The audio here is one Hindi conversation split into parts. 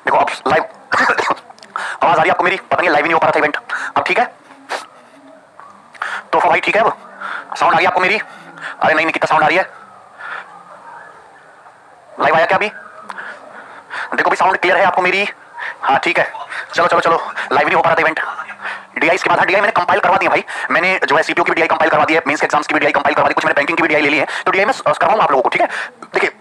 देखो अब लाइव आवाज आ रही है आपको मेरी? पता नहीं लाइव ही नहीं हो पा रहा था इवेंट। अब ठीक है तो भाई ठीक है, वो साउंड आ रही है आपको मेरी? अरे नहीं कितना साउंड आ रही है? लाइव आया क्या अभी? देखो भी साउंड क्लियर है आपको मेरी? हाँ ठीक है, चलो चलो चलो, लाइव नहीं हो पा रहा था इवेंट। डीआई के बाद, हाँ डीआई मैंने कंपाइल करवा दिया भाई। मैंने जो है सीपीयू की भी डीआई कंपाइल करवा दी है, मेंस के एग्जाम्स की भी डीआई कंपाइल करवा दी, कुछ मैंने बैंकिंग की भी डीआई ले ली है, तो डीआई में करवाऊंगा आप लोगों को, ठीक है? देखिए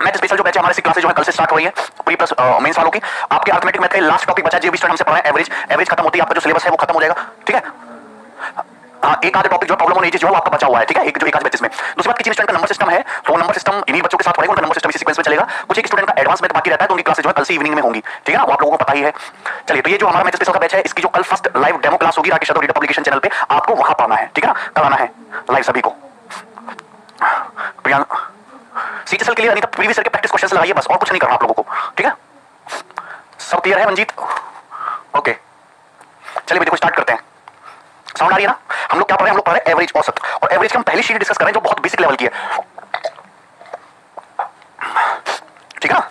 मैथ स्पेशल जो बैच है हमारे से क्लासेस जो है कल से स्टार्ट हो रही है, प्री प्लस मेंस वालों की। आपके अरिथमेटिक मैथ का लास्ट टॉपिक बचा है, जो भी स्टूडेंट हमसे पढ़ा है एवरेज, एवरेज खत्म होती है, आपका जो सिलेबस है वो खत्म हो जाएगा, ठीक है? हाँ एक आधे टॉपिक जो प्रॉब्लम होने जो आपका बचा हुआ है, ठीक है? एक आध बैचेस में। दूसरी बात किसी स्टूडेंट का नंबर सिस्टम है तो नंबर सिस्टम इन्हीं बच्चों के साथ पढ़ेगा, उनका नंबर सिस्टम इसी सीक्वेंस में चलेगा। कुछ एक स्टूडेंट का एडवांस में बाकी रहता है, तो उनकी क्लासेस जो है कल से इवनिंग में होंगी, ठीक है ना? वो आप लोगों को पता ही है। चलिए तो ये जो हमारा मैथ स्पेशल का बैच है, इसकी जो कल फर्स्ट लाइव डेमो क्लास होगी Rakesh Yadav reader publication channel पे, आपको वहां पाना है, ठीक है ना? कल आना है लाइव सभी को। सीटीएसएल के लिए नहीं तो प्रीवियस ईयर के प्रैक्टिस क्वेश्चंस लगाइए बस, और कुछ नहीं करना आप लोगों को, ठीक है? सब क्लियर है मंजीत? ओके चलिए देखो स्टार्ट करते हैं। साउंड आ रही है ना? हम लोग क्या पढ़ रहे हैं? हम लोग पढ़ रहे हैं एवरेज, औसत। और एवरेज की हम पहली शीट डिस्कस कर रहे हैं जो बहुत बेसिक लेवल की है, ठीक है ना?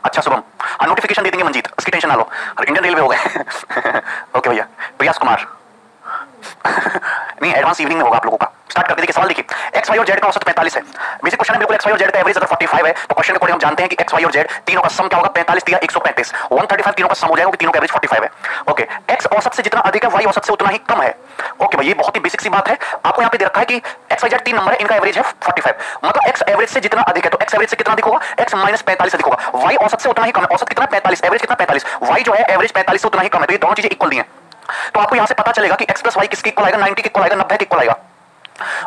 अच्छा शुभम, हाँ नोटिफिकेशन दे देंगे मंजीत, उसकी टेंशन ना लो। इंडियन रेलवे हो गए ओके भैया। प्रयास कुमार नहीं एडवांस इवनिंग में होगा आप लोगों का। स्टार्ट करके देखिए, सवाल देखिए, एक्स वाई और जेड का औसत 45 है। बेसिक क्वेश्चन है बिल्कुल। एक्स वाई और जेड का एवरेज अगर 45 है तो क्वेश्चन के अकॉर्डिंग हम जानते हैं कि एक्स वाई और जेड तीनों का सम क्या होगा? 45 दिया 135, 135 तीनों का सम हो जाएगा, तीनों का एवरेज 45 है। ओके, एक्स औसत से जितना अधिक है वाई औसत से उतना ही कम है। ओके भाई, ये बहुत ही बेसिक सी बात है। आपको यहाँ पे दे रखा है कि एक्स वाई जेड तीन नंबर है, इनका एवरेज है 45, मतलब एक्स एवरेज से जितना अधिक है तो एक्स एवरेज से कितना अधिक होगा? एक्स माइनस 45 अधिक होगा। वाई औसत से उतना ही कम है। औसत कितना? 45, एवरेज कितना? 45। वाई जो है एवरेज 45 से उतना ही कम है, तो ये दोनों चीजें इक्वल दी हैं। तो आपको यहां से पता चलेगा कि x प्लस वाई किसके इक्वल आएगा? 90 के इक्वल आएगा, 90 के इक्वल आएगा।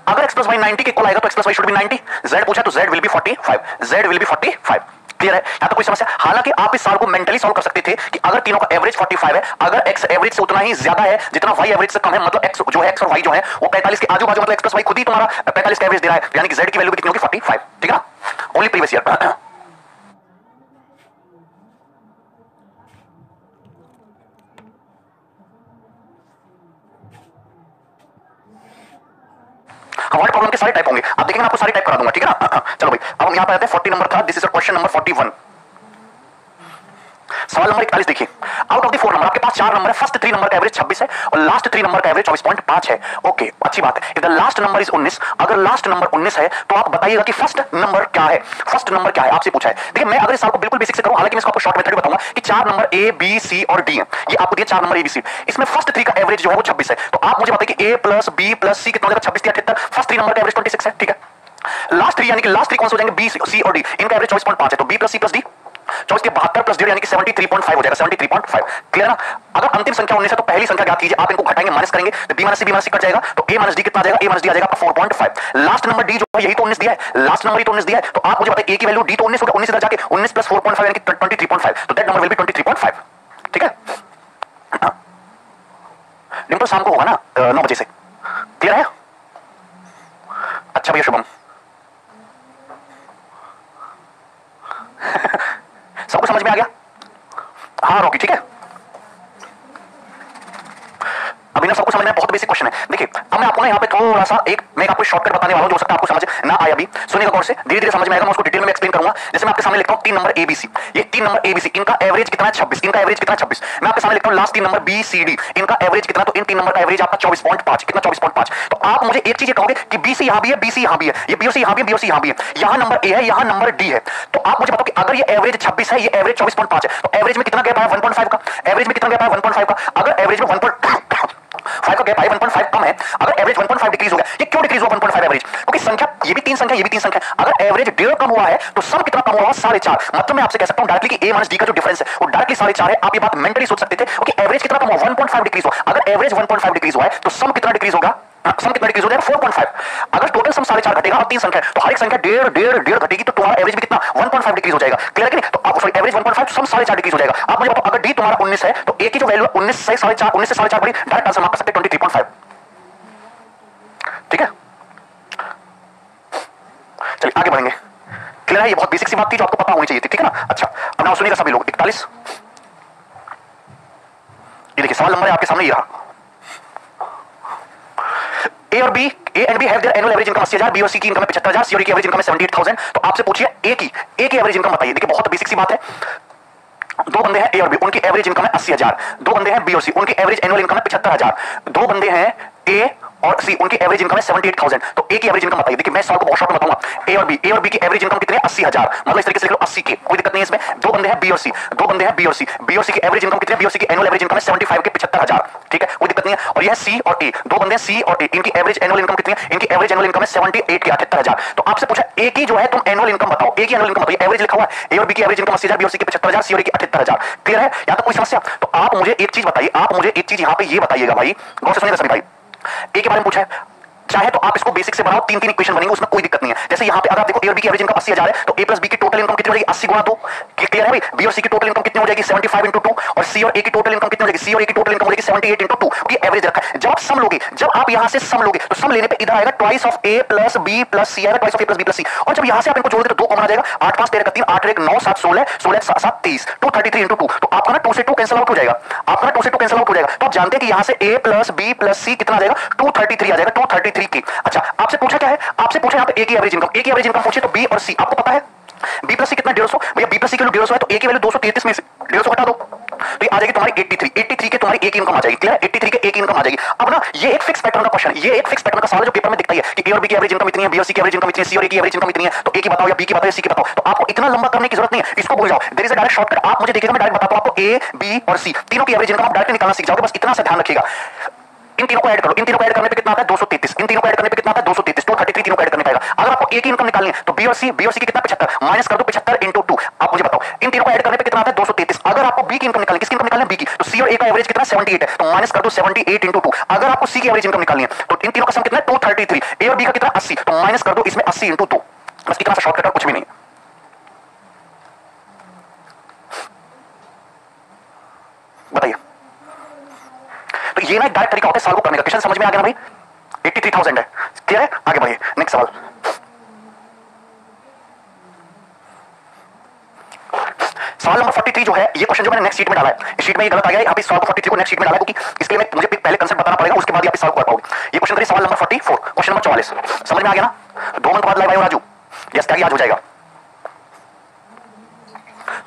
अगर x प्लस वाई 90 के इक्वल आएगा तो x plus why should be 90। z पूछा तो z will be 45, z will be 45। Clear है? यहां तो कोई समस्या? हालांकि आप इस सवाल को मेंटली सॉल्व कर सकते थे कि अगर तीनों का एवरेज 45 है, अगर x एवरेज से उतना ही ज्यादा है जितना y एवरेज से कम है, मतलब x जो है x और y जो है वो 45 के आजू बाजू, मतलब x प्लस वाई खुद ही तुम्हारा 45 का एवरेज दे रहा है, यानी कि z की वैल्यू कितनी होगी? 45, ठीक है ना? Only previous year. Word problem के सारे टाइप होंगे, आप देखेंगे आपको सारे टाइप करा दूंगा, ठीक है ना? चलो भाई, अब हम यहां पर आते हैं 40 नंबर का। This is question number 41। सवाल नंबर 41 देखिए, आउट ऑफ द 4 नंबर आपके पास 4 नंबर है, फर्स्ट 3 नंबर का एवरेज 26 है और लास्ट 3 नंबर का एवरेज 24.5 है। ओके, अच्छी बात है। If the last number is 19, अगर लास्ट नंबर 19 है तो आप बताइएगा कि फर्स्ट नंबर क्या है? फर्स्ट नंबर क्या है आपसे पूछा है। देखिए मैं अगर इस सवाल को बिल्कुल बेसिक से करूं, हालांकि मैं इसको आपको शॉर्ट मेथड बताऊंगा कि 4 नंबर ए बी सी और डी है, ये आपको दिए 4 नंबर ए बी सी, इसमें फर्स्ट 3 का एवरेज जो है वो 26 है, तो आप मुझे बताइए कि ए प्लस बी प्लस सी कितना हो जाएगा? 26 78, फर्स्ट 3 नंबर का एवरेज 26 है, ठीक है? लास्ट 3 यानी कि लास्ट 3 कौन से हो जाएंगे? बी सी और डी, इनका एवरेज 24.5 है, तो B plus C plus D 24 के 72 प्लस 0 यानी कि 73.5 हो जाएगा, 73.5। क्लियर ना? अगर अंतिम संख्या 19 है तो पहली संख्या ज्ञात कीजिए, आप इनको घटाएंगे, माइनस करेंगे तो b माइनस सी कट जाएगा, तो a माइनस डी कितना आ जाएगा? a माइनस डी आ जाएगा आपका 4.5। लास्ट नंबर d जो है यही तो 19 दिया है, लास्ट नंबर ही तो 19 दिया है, तो आप मुझे बताइए a की वैल्यू d तो 19 होगा, 19 इधर जाके 19 प्लस 4.5 यानी कि 23.5, तो दैट नंबर विल बी 23.5, ठीक है? डिंपल शाम को होगा ना 9 बजे से, क्लियर है? अच्छा भैया शुभम सबको समझ में आ गया? हाँ रॉकी, ठीक है? अभी ना सबको समझ में बहुत बेसिक क्वेश्चन है। देखिए अब मैं आपको ना यहाँ पे थोड़ा सा मैं आपको शॉर्टकट बताने वाला हूँ, जो हो सकता है आपको समझ ना आए अभी, सुनिएगा गौर से, धीरे धीरे समझ में आएगा, मैं उसको डिटेल में एक्सप्लेन करूंगा। जैसे मैं आपके सामने लिखता हूँ 3 नंबर एबीसी, ये 3 नंबर एबीसी, इनका एवरेज कितना है? 26, इनका एवरेज कितना है? 26। मैं आपके सामने लिखता हूँ last 3 number B C D, इनका एवरेज कितना? तो इन 3 नंबर का एवरेज आपका 24.5, कितना? 24.5। तो आप मुझे एक चीज कहोगे कि बी सी यहाँ भी है, बी सी यहाँ भी है, ये बी और सी यहाँ भी है, बी और सी यहाँ भी है, यहाँ नंबर ए है, यहाँ नंबर डी है, तो आप मुझे बताओ कि अगर ये एवरेज 26 है, ये एवरेज 24.5 है, तो एवरेज में कितना गैप है? 1.5 का। एवरेज में कितना गैप है? 1.5 का। अगर एवरेज में 1.5 का गैप है, 1.5 कम है, अगर एवरेज 1.5 डिक्रीज हो गया, ये क्यों डिक्रीज हुआ 1.5 एवरेज? क्योंकि संख्या ये भी 3 संख्या, ये भी 3 संख्या, अगर एवरेज 1.5 कम हुआ है तो सम कितना कम हुआ? 4.5। मतलब मैं आपसे कह सकता हूं डायरेक्टली कि a माइनस d का जो डिफरेंस है वो डायरेक्टली 4.5 है। आप ये बात मेंटली सोच सकते थे कि एवरेज कितना कम हुआ? 1.5 डिक्रीज हुआ। अगर एवरेज 1.5 डिक्रीज हुआ है तो सम कितना डिक्रीज होगा? सम कितना डिक्रीज हो जाएगा 4.5। अगर टोटल सम 4.5 घटेगा और 3 संख्या है तो हर एक संख्या डेढ़ डेढ़ डेढ़ घटेगी, तो तुम्हारा एवरेज भी कितना 1.5 डिक्रीज हो जाएगा। क्लियर है कि नहीं? तो आप सॉरी एवरेज 1.5 सम 4.5 डिक्रीज हो जाएगा। आप मुझे बताओ अगर डी तुम्हारा 19 है तो ए की जो वैल्यू है 19 से 4.5, 19 से 4.5 बड़ी, डायरेक्ट आंसर मार्क कर सकते हैं 23.5। ठीक है, चलिए आगे बढ़ेंगे। क्लियर है? ये बहुत बेसिक सी बात थी जो आपको पता होनी चाहिए थी। ठीक है ना? अच्छा अब नाउ सुनिएगा सभी लोग। 41 ये देखिए सवाल नंबर है आपके सामने ये रहा। ए और B, A and B have their annual average income 80,000, B और सी की इनकम है 75,000, सी और डी की एवरेज इनकम है 78,000। तो आपसे पूछिए ए की एवरेज इनकम बताइए। देखिए बहुत बेसिक सी बात है। दो बंदे हैं ए और बी, उनकी एवरेज इनकम है 80,000। दो बंदे हैं बी और सी, उनकी एवरेज एनुअल इनकम है 75,000। दो बंदे हैं ए और सी, उनकी एवरेज इनकम है 78,000। तो ए की एवरेज इनकम बताइए। देखिए मैं सवाल को बहुत शॉर्ट में बताऊंगा। ए और बी की एवरेज इनकम कितनी है 80,000, मतलब इस तरीके से लिख लो 80 के, कोई दिक्कत नहीं है इसमें। दो बंदे हैं बी और सी, दो बंदे हैं बी और सी, बी और सी की एवरेज इनकम कितनी है, बी और सी की एनुअल एवरेज इनकम है 75 के 75,000। ठीक है, कोई दिक्कत नहीं है। और यह है सी और ए, दो बंदे हैं सी और ए, इनकी एवरेज एनुअल इनकम कितनी है, इनकी एवरेज एनुअल इनकम है 78 के 78,000। तो आपसे पूछा ए की जो है तुम एनुअल इनकम बताओ, ए की एनुअल इनकम बताइए। एवरेज लिखा हुआ है ए और बी की एवरेज इनकम 80,000, बी और सी की 75,000, सी और ए की 78,000। क्लियर है? या तो कोई समस्या? तो आप मुझे एक चीज बताइए, आप मुझे एक चीज यहां पे ये बताइएगा भाई, गौर से सुनिएगा सभी भाई। ए के बारे में पूछा है, चाहे तो आप इसको बेसिक से बनाओ, तीन तीन इक्वेशन बनेंगे, उसमें कोई दिक्कत नहीं है। जैसे यहां पे अगर आप देखो ए और बी की एवरेज इनकम 80,000 है तो ए प्लस बी की टोटल इनकम कितनी हो जाएगी 80 गुणा 2। क्लियर है भाई? बी और सी की टोटल इनकम कितनी हो जाएगी 75 इंटू 2, और सी और ए की टोटल इनकम कितनी हो जाएगी, सी और ए की टोटल इनकम हो जाएगी 78 इंटू 2, क्योंकि एवरेज रखा है। जब आप सम लोगे, जब आप यहां से सम लोगे तो सम लेने पे इधर आएगा twice of a plus b plus c आएगा, twice of a plus b plus c. और जब यहां से आप इनको जोड़ देते तो 2 कॉमन आ जाएगा, 8 5 13 3 8 1 9 7 16 16 7 30 233 इंटू 2। तो आपका ना 2 से 2 कैंसिल आउट हो जाएगा, आपका ना 2 से 2 कैंसिल आउट हो जाएगा। तो आप जानते हैं कि यहां से ए प्लस बी प्लस सी कितना आ जाएगा 233 आ जाएगा, 233 की। अच्छा आपसे पूछा क्या है, आपसे पूछा यहाँ पे ए की एवरेज इनकम, ए की एवरेज इनकम पूछे तो बी और सी आपको पता है। बी प्लस सी कितना 150, भैया बी प्लस सी की 150 है तो ए की वैल्यू 233 में से 150 घटा दो तो ये आ जाएगी तुम्हारी 83 के तुम्हारी ए की इनकम आ जाएगी। क्लियर है? 83 के ए की इनकम आ जाएगी। अब ना ये एक फिक्स पैटर्न का क्वेश्चन है, ये एक फिक्स पैटर्न का सवाल है जो पेपर में दिखता ही है कि ए और बी की एवरेज इनकम इतनी है, बी और सी की एवरेज इनकम इतनी है, सी और ए की एवरेज इनकम इतनी है, तो ए की बताओ या बी की बताओ या सी की बताओ। तो आपको इतना लंबा करने की जरूरत नहीं है, इसको भूल जाओ। There is a direct shortcut. आप मुझे देखिएगा, मैं डायरेक्ट बताता हूं आपको ए बी और सी तीनों की एवरेज इनकम आप डायरेक्ट निकालना सीख जाओगे, बस इतना सा ध्यान रखिएगा। इन तीनों को ऐड करो, इन तीनों को ऐड करने पे कितना आता है 233, इन तीनों को ऐड करने पे कितना आता है 233, 233 तीनों को ऐड करने पाएगा। अगर आपको ए की इनकम निकालनी है तो बी और सी की कितना 75 माइनस कर दो 75 इंटू 2। आप मुझे बताओ इन तीनों को ऐड करने पे कितना आता है 233। अगर आपको बी की इनकम निकालनी, किसकी इनकम निकालनी है, बी की, तो सी और ए का एवरेज कितना 78 है, तो माइनस कर दो 78 इंटू 2। अगर आपको सी की एवरेज इनकम निकालनी है तो इन तीनों का सम कितना है 233, ए और बी का कितना 80, तो माइनस कर दो इसमें 80 इंटू 2। बस इतना सा शॉर्टकट, कुछ भी नहीं। बताइए, तो ये ना एक डायरेक्ट तरीका होता है सवाल को करने का। क्वेश्चन समझ में आ गया ना भाई? 83,000 है। क्लियर है? आगे बढ़िए, नेक्स्ट सवाल। सवाल नंबर 43 जो है, ये क्वेश्चन जो मैंने नेक्स्ट शीट में डाला है, इस शीट में ये गलत आ गया है, यहाँ पे सवाल को 43 को नेक्स्ट शीट में डाला है, क्योंकि इसके लिए मुझे पहले कंसेप्ट बताना पड़ेगा, उसके बाद ही आप इस सवाल को कर पाओगे। ये क्वेश्चन करिए सवाल नंबर 44, क्वेश्चन नंबर 44। समझ में आ गया ना? 2 मिनट बाद लाइव आए हो राजू, यस त्यागी आज हो जाएगा।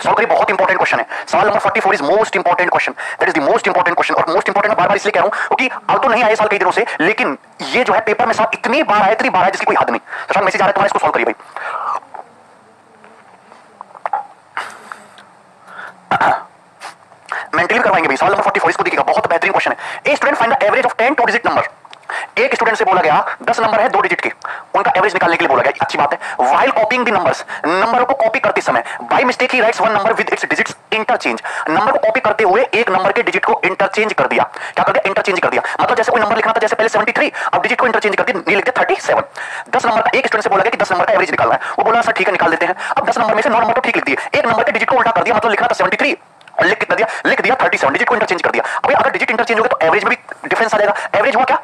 सॉल्व करिए, बहुत इंपॉर्टेंट क्वेश्चन है। सवाल number 44 is most important question, that is the most important question. और मोस्ट इंपॉर्टेंट बार-बार इसलिए कह रहा हूं क्योंकि अब तो नहीं आए साल कई दिनों से, लेकिन ये जो है पेपर में साथ इतनी बार आया जिसकी कोई हद नहीं। तो मैसेज आ रहा है तुम्हारा, इसको सॉल्व करिए भाई। मेंटली करवाएंगे भाई। सवाल नंबर 44 इसको देखिएगा, बहुत बेहतरीन क्वेश्चन है। A student find the average of 10 two digit number. एक स्टूडेंट से बोला गया 10 नंबर है 2 डिजिट के, उनका एवरेज निकालने के लिए बोला गया। अच्छी बात है। व्हाइल कॉपिंग द नंबर्स, नंबरों को कॉपी करते समय by mistake he rights one number with its digits interchange. Number को कॉपी करते हुए एक नंबर के डिजिट को इंटरचेंज कर दिया। क्या कर दिया? इंटरचेंज कर दिया। मतलब जैसे कोई नंबर लिखना था, जैसे पहले 73, अब डिजिट को इंटरचेंज कर दिया, नहीं लिख दिया 37। 10 नंबर का एक स्टूडेंट से बोला गया कि 10 नंबर का एवरेज निकालना है। वो बोला सर ठीक है निकाल देते हैं। अब 10 नंबर में से 9 नंबर तो ठीक लिख दिए, एक नंबर के डिजिट को उल्टा कर दिया, मतलब लिखना था 73 और लिख कितना दिया? लिख दिया 37, डिजिट को इंटरचेंज कर दिया। अब अगर डिजिट इंटरचेंज हो गया तो एवरेज में भी डिफरेंस आ जाएगा। एवरेज हुआ क्या?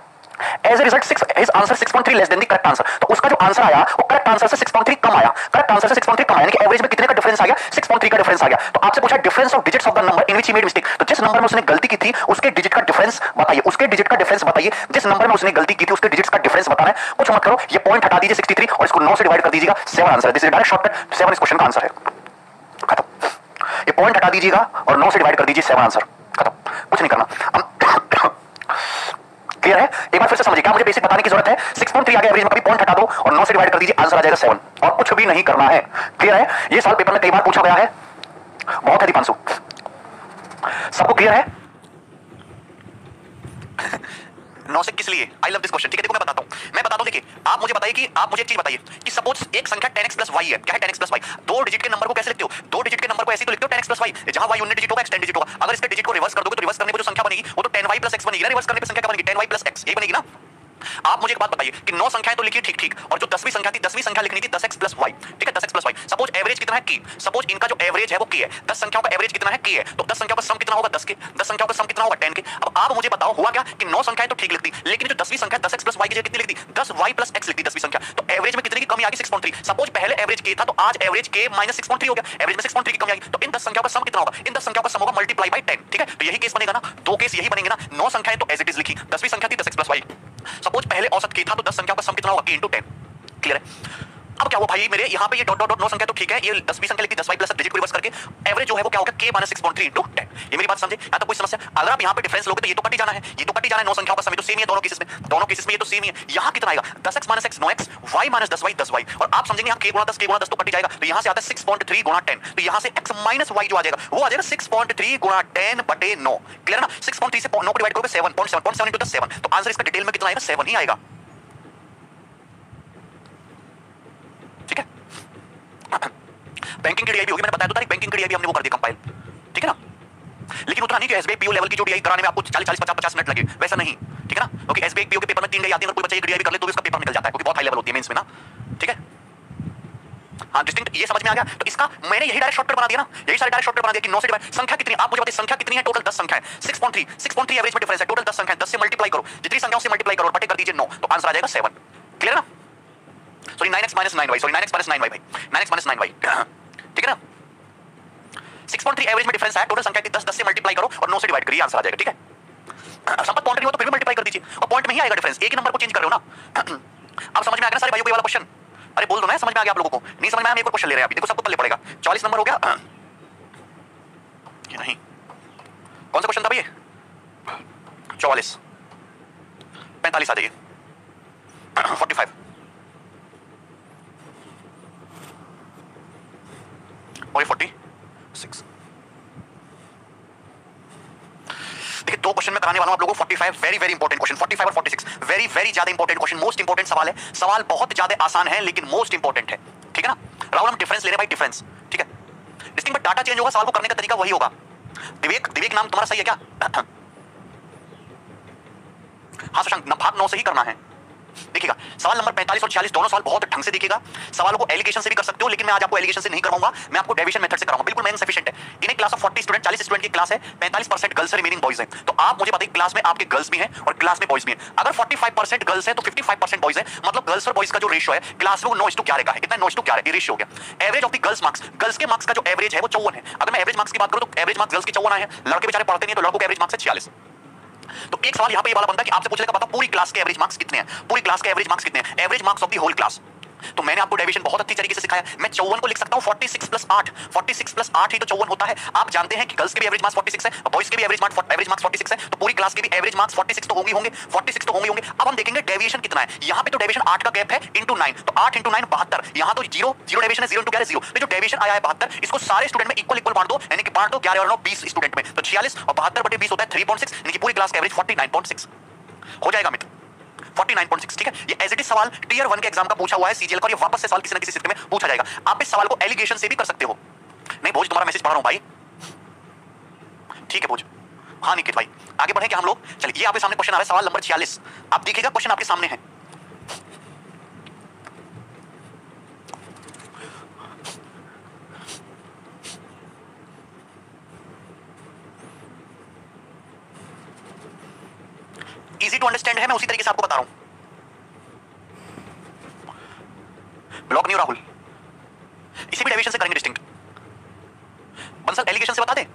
As a result, his answer 6.3 less than the correct answer। तो उसका जो आंसर आया वो करेक्ट आंसर से 6.3 कम आया। करेक्ट आंसर से 6.3 कम आया, यानी कि एवरेज में कितने का डिफरेंस आ गया? 6.3 का डिफरेंस आ गया। तो आपसे पूछा difference of digits of the number in which he made mistake. तो जिस नंबर में उसने गलती की थी उसके डिजिट का डिफरेंस बताइए, उसके डिजिट का डिफरेंस बताइए। जिस नंबर में उसने गलती की थी उसके डिजिट्स का डिफरेंस बताना है। कुछ मत करो, ये पॉइंट हटा दीजिए 63 और इसको 9 से डिवाइड कर दीजिएगा, 7 आंसर है। दिस इज डायरेक्ट शॉर्टकट, 7 इस क्वेश्चन का आंसर है। खत्म। ये पॉइंट हटा दीजिएगा और 9 से डिवाइड कर दीजिए, 7 आंसर। खत्म, कुछ नहीं करना। क्लियर है? एक बार फिर से समझिए, क्या मुझे बेसिक बताने की जरूरत है? 6.3 आ गया एवरेज में, कभी पॉइंट हटा दो और 9 से डिवाइड कर दीजिए, आंसर आ जाएगा 7 और कुछ भी नहीं करना है। क्लियर है? ये सवाल पेपर में कई बार पूछा गया है, बहुत है दीपांशु। सबको क्लियर है? 9 से किस लिए? I love this question. ठीक है, देखो मैं बताता हूं। देखिए आप मुझे बताइए कि आप मुझे एक चीज बताइए कि सपोज एक संख्या 10x प्लस y है। क्या है 10x प्लस y? 2 डिजिट के नंबर को कैसे लिखते हो? 2 डिजिट के नंबर को ऐसे तो लिखते हो 10x प्लस y, जहां y यूनिट डिजिट होगा x 10 डिजिट होगा। अगर इसके डिजिट को रिवर्स कर दोगे तो रिवर्स करने पर जो संख्या बनेगी वो तो 10y प्लस x बनेगी ना। रिवर्स करने पर संख्या क्या बनेगी? 10y प्लस x, ये बनेगी ना। आप मुझे एक बात बताइए कि 9 संख्याएं तो लिखी ठीक ठीक, और जो 10वीं संख्या थी 10वीं संख्या लिखनी थी 10x प्लस वाई, ठीक है 10x plus Y. Suppose average कितना है की, सपोज इनका जो एवरेज है वो की है, 10 संख्याओं का एवरेज कितना है की है, तो 10 संख्याओं का सम कितना होगा 10 के, 10 संख्याओं का सम कितना होगा 10 के। अब आप मुझे बताओ हुआ क्या कि 9 संख्याएं तो ठीक लिखती, लेकिन जो 10वीं संख्या 10x प्लस वाई की जगह कितनी लिखती, 10y प्लस x लिखती 10वीं संख्या, तो एवरेज में कितने की कमी आ गई 6.3। सपोज पहले एवरेज के था तो आज एवरेज के माइनस 6.3 हो गया, एवरेज में 6.3 की कमी आ गई, तो इन 10 संख्याओं का सम कितना होगा, इन 10 संख्याओं का सम होगा मल्टीप्लाई बाय 10, ठीक है। तो यही केस बनेगा ना, दो केस यही बनेंगे ना। 9 संख्याएं तो एज इट इज लिखी, 10वीं संख्या थी 10x प्लस वाई, सपोज पहले औसत के था तो 10 संख्याओं का सम कितना होगा k into 10, क्लियर है। अब क्या हुआ भाई मेरे यहाँ पे ये डॉट डॉट डॉट 9 संख्या तो ठीक है, ये 10वीं संख्या लिखी 10y प्लस डिजिट को रिवर्स करके एवरेज जो है वो क्या होगा k माइनस 6.3 into 10। ये मेरी बात समझे या तो कोई समस्या? अगर आप यहाँ पे डिफरेंस लोगे तो ये तो कट ही जाना है, ये तो कट ही जाना है, 9 संख्याओं का सम तो सेम ही है दोनों केसेस में, दोनों केसेस में ये तो सेम ही है। यहाँ कितना आएगा 10x minus x 9x, y minus 10y 10y, और आप समझेंगे यहाँ k गुणा 10 तो कट ही जाएगा, तो यहाँ से आता है 6.3 गुणा 10, तो यहाँ से x माइनस y जो आ जाएगा वो आ जाएगा 6.3 गुणा 10 बटे 9, क्लियर ना। 6.3 से 9 को डिवाइड करोगे 7.7 into 10 7, तो आंसर इसका डिटेल में कितना आएगा 7 ही आएगा, ठीक है। बैंकिंग की डीआई भी होगी, मैंने बताया तो था, बैंकिंग की डीआई भी हमने वो कर दिया कंपाइल, ठीक है ना। लेकिन उतना नहीं कि एसबीआई पीओ लेवल की जो डीआई कराने में आपको 40 50 मिनट लगे, वैसा नहीं, ठीक है ना, क्योंकि एसबीआई पीओ के पेपर में 3 डीआई आती है, अगर कोई बच्चा एक डीआई भी कर ले तो उसका पेपर निकल जाता है, क्योंकि बहुत हाई लेवल होती है मेंस में ना, ठीक है। हाँ डिस्टिंक्ट, ये समझ में आ गया। तो इसका मैंने यही डायरेक्ट शॉर्टकट बना दिया ना, यही सारे डायरेक्ट शॉर्टकट बना दिया कि 9 से डिवाइड, संख्या कितनी आप मुझे बताइए, संख्या कितनी है टोटल 10 संख्या है, 6.3 एवरेज में डिफरेंस है, टोटल 10 संख्या है, 10 से मल्टीप्लाई करो, जितनी संख्याओं से मल्टीप्लाई करो बटे कर दीजिए 9, तो आंसर आ जाएगा 7, क्लियर ना। Sorry 9x minus 9y, sorry 9x minus 9y भाई, 9x माइनस 9y, ठीक है ना। 6.3 एवरेज में डिफरेंस है, टोटल संख्या की 10 से मल्टीप्लाई करो और 9 से डिवाइड करिए, आंसर आ जाएगा, ठीक है। संपत पॉइंट नहीं हो तो फिर भी मल्टीप्लाई कर दीजिए, और पॉइंट में ही आएगा डिफरेंस, एक ही नंबर को चेंज कर रहे हो ना। अब समझ में आ गया सारे भाइयों को ये वाला क्वेश्चन? अरे बोल दो ना, समझ में आ गया आप लोगों को? नहीं समझ में आया, हम एक और क्वेश्चन ले रहे हैं अभी, देखो सबको पल्ले पड़ेगा। 44 नंबर हो गया, ये नहीं, कौन सा क्वेश्चन था भैया? 44 45 आ जाइए, 45 और ये 46। देखिए दो क्वेश्चन में कराने वाला हूं आप लोगों को 45 वेरी वेरी इंपॉर्टेंट क्वेश्चन, 45 और 46 वेरी वेरी ज्यादा इंपॉर्टेंट क्वेश्चन, मोस्ट इंपॉर्टेंट सवाल है, सवाल बहुत ज्यादा आसान है लेकिन मोस्ट इंपॉर्टेंट है, ठीक है ना। राहुल हम डिफरेंस ले रहे हैं भाई, डिफरेंस, ठीक है। डिस्टिंक्ट बट डाटा चेंज होगा, सवाल को करने का तरीका वही होगा। विवेक नाम तुम्हारा सही है क्या? हाँ शशांक, भाग 9 से ही करना है। देखिएगा सवाल नंबर 45 और 46 दोनों सवाल बहुत ढंग से देखिएगा, सवालों को एलिगेशन से भी कर सकते हो, लेकिन मैं आज आपको एलिगेशन से नहीं करवाऊंगा, मैं आपको डेविएशन मेथड से कराऊंगा, बिल्कुल मेन सफिशिएंट है। इन एक क्लास ऑफ 40 स्टूडेंट, 40 स्टूडेंट की क्लास है, 45% गर्ल्स है, रिमेनिंग बॉयज है। तो आप मुझे बताइए क्लास में आपके गर्ल्स भी हैं और क्लास में बॉयज भी हैं। अगर 45% गर्ल्स है तो 55% बॉयज है, मतलब गर्ल्स और बॉयज का जो रेशियो है क्लास में वो 9:11 का है। कितना? 9:11, ये रेशियो हो गया। Average of the girls marks, girls के मार्क्स का जो एवरेज है वो 54 है। अगर मैं एवरेज मार्क्स की बात करूं तो एवरेज मार्क्स गर्ल्स के 54 आए हैं, लड़के बेचारे पढ़ते नहीं तो लड़कों के एवरेज मार्क्स है 46। तो एक सवाल यहां पे ये वाला बनता है कि आपसे पूछने का बताओ पूरी क्लास के एवरेज मार्क्स कितने हैं, पूरी क्लास के एवरेज मार्क्स कितने हैं, average marks of the whole class. तो मैंने आपको डेविएशन बहुत अच्छी तरीके से सिखाया, मैं 54 को लिख सकता हूं 46 प्लस 8, 46 प्लस 8 ही तो 54 होता है। आप जानते हैं कि गर्ल्स के भी एवरेज मार्क्स 46 है, बॉयज के भी एवरेज मार्क्स 46 है, तो पूरी क्लास के भी एवरेज मार्क्स 46 तो होंगे, 46 तो होंगे। अब हम देखेंगे डेविएशन कितना है। यहां पे तो डेविएशन 8 का गैप है इंटू 9, तो 8 इंटू 9 72, यहां तो जीरो डेविएशन है, 0 इंटू 11 0, तो जो डेविएशन आया है 72, इसको सारे स्टूडेंट में इक्वल बांट दो, यानी कि बांट दो 11 और 9 20 स्टूडेंट में, तो 46 और 72 बटे 20 होता है 3.6, यानी कि पूरी क्लास का एवरेज 49.6 हो जाएगा मित्र, 49.6, ठीक है। ये एज इट इज सवाल टियर 1 के एग्जाम का पूछा हुआ है सीजीएल का, और ये वापस से सवाल किसी न किसी सिस्टम में पूछा जाएगा। आप इस सवाल को एलिगेशन से भी कर सकते हो। नहीं भोज, तुम्हारा मैसेज पढ़ रहा हूं भाई, ठीक है भोज। हाँ निकित भाई, आगे बढ़े क्या हम लोग? चलिए ये आपके सामने क्वेश्चन आ रहा है, सवाल नंबर 46, आप देखिएगा क्वेश्चन आपके सामने है। इजी टू अंडरस्टैंड है, मैं उसी तरीके से आपको बता रहा हूं। ब्लॉक नहीं हो राहुल, इसी भी डेविएशन से करेंगे डिस्टिंक्ट। बंसल एलिगेशन से बता दे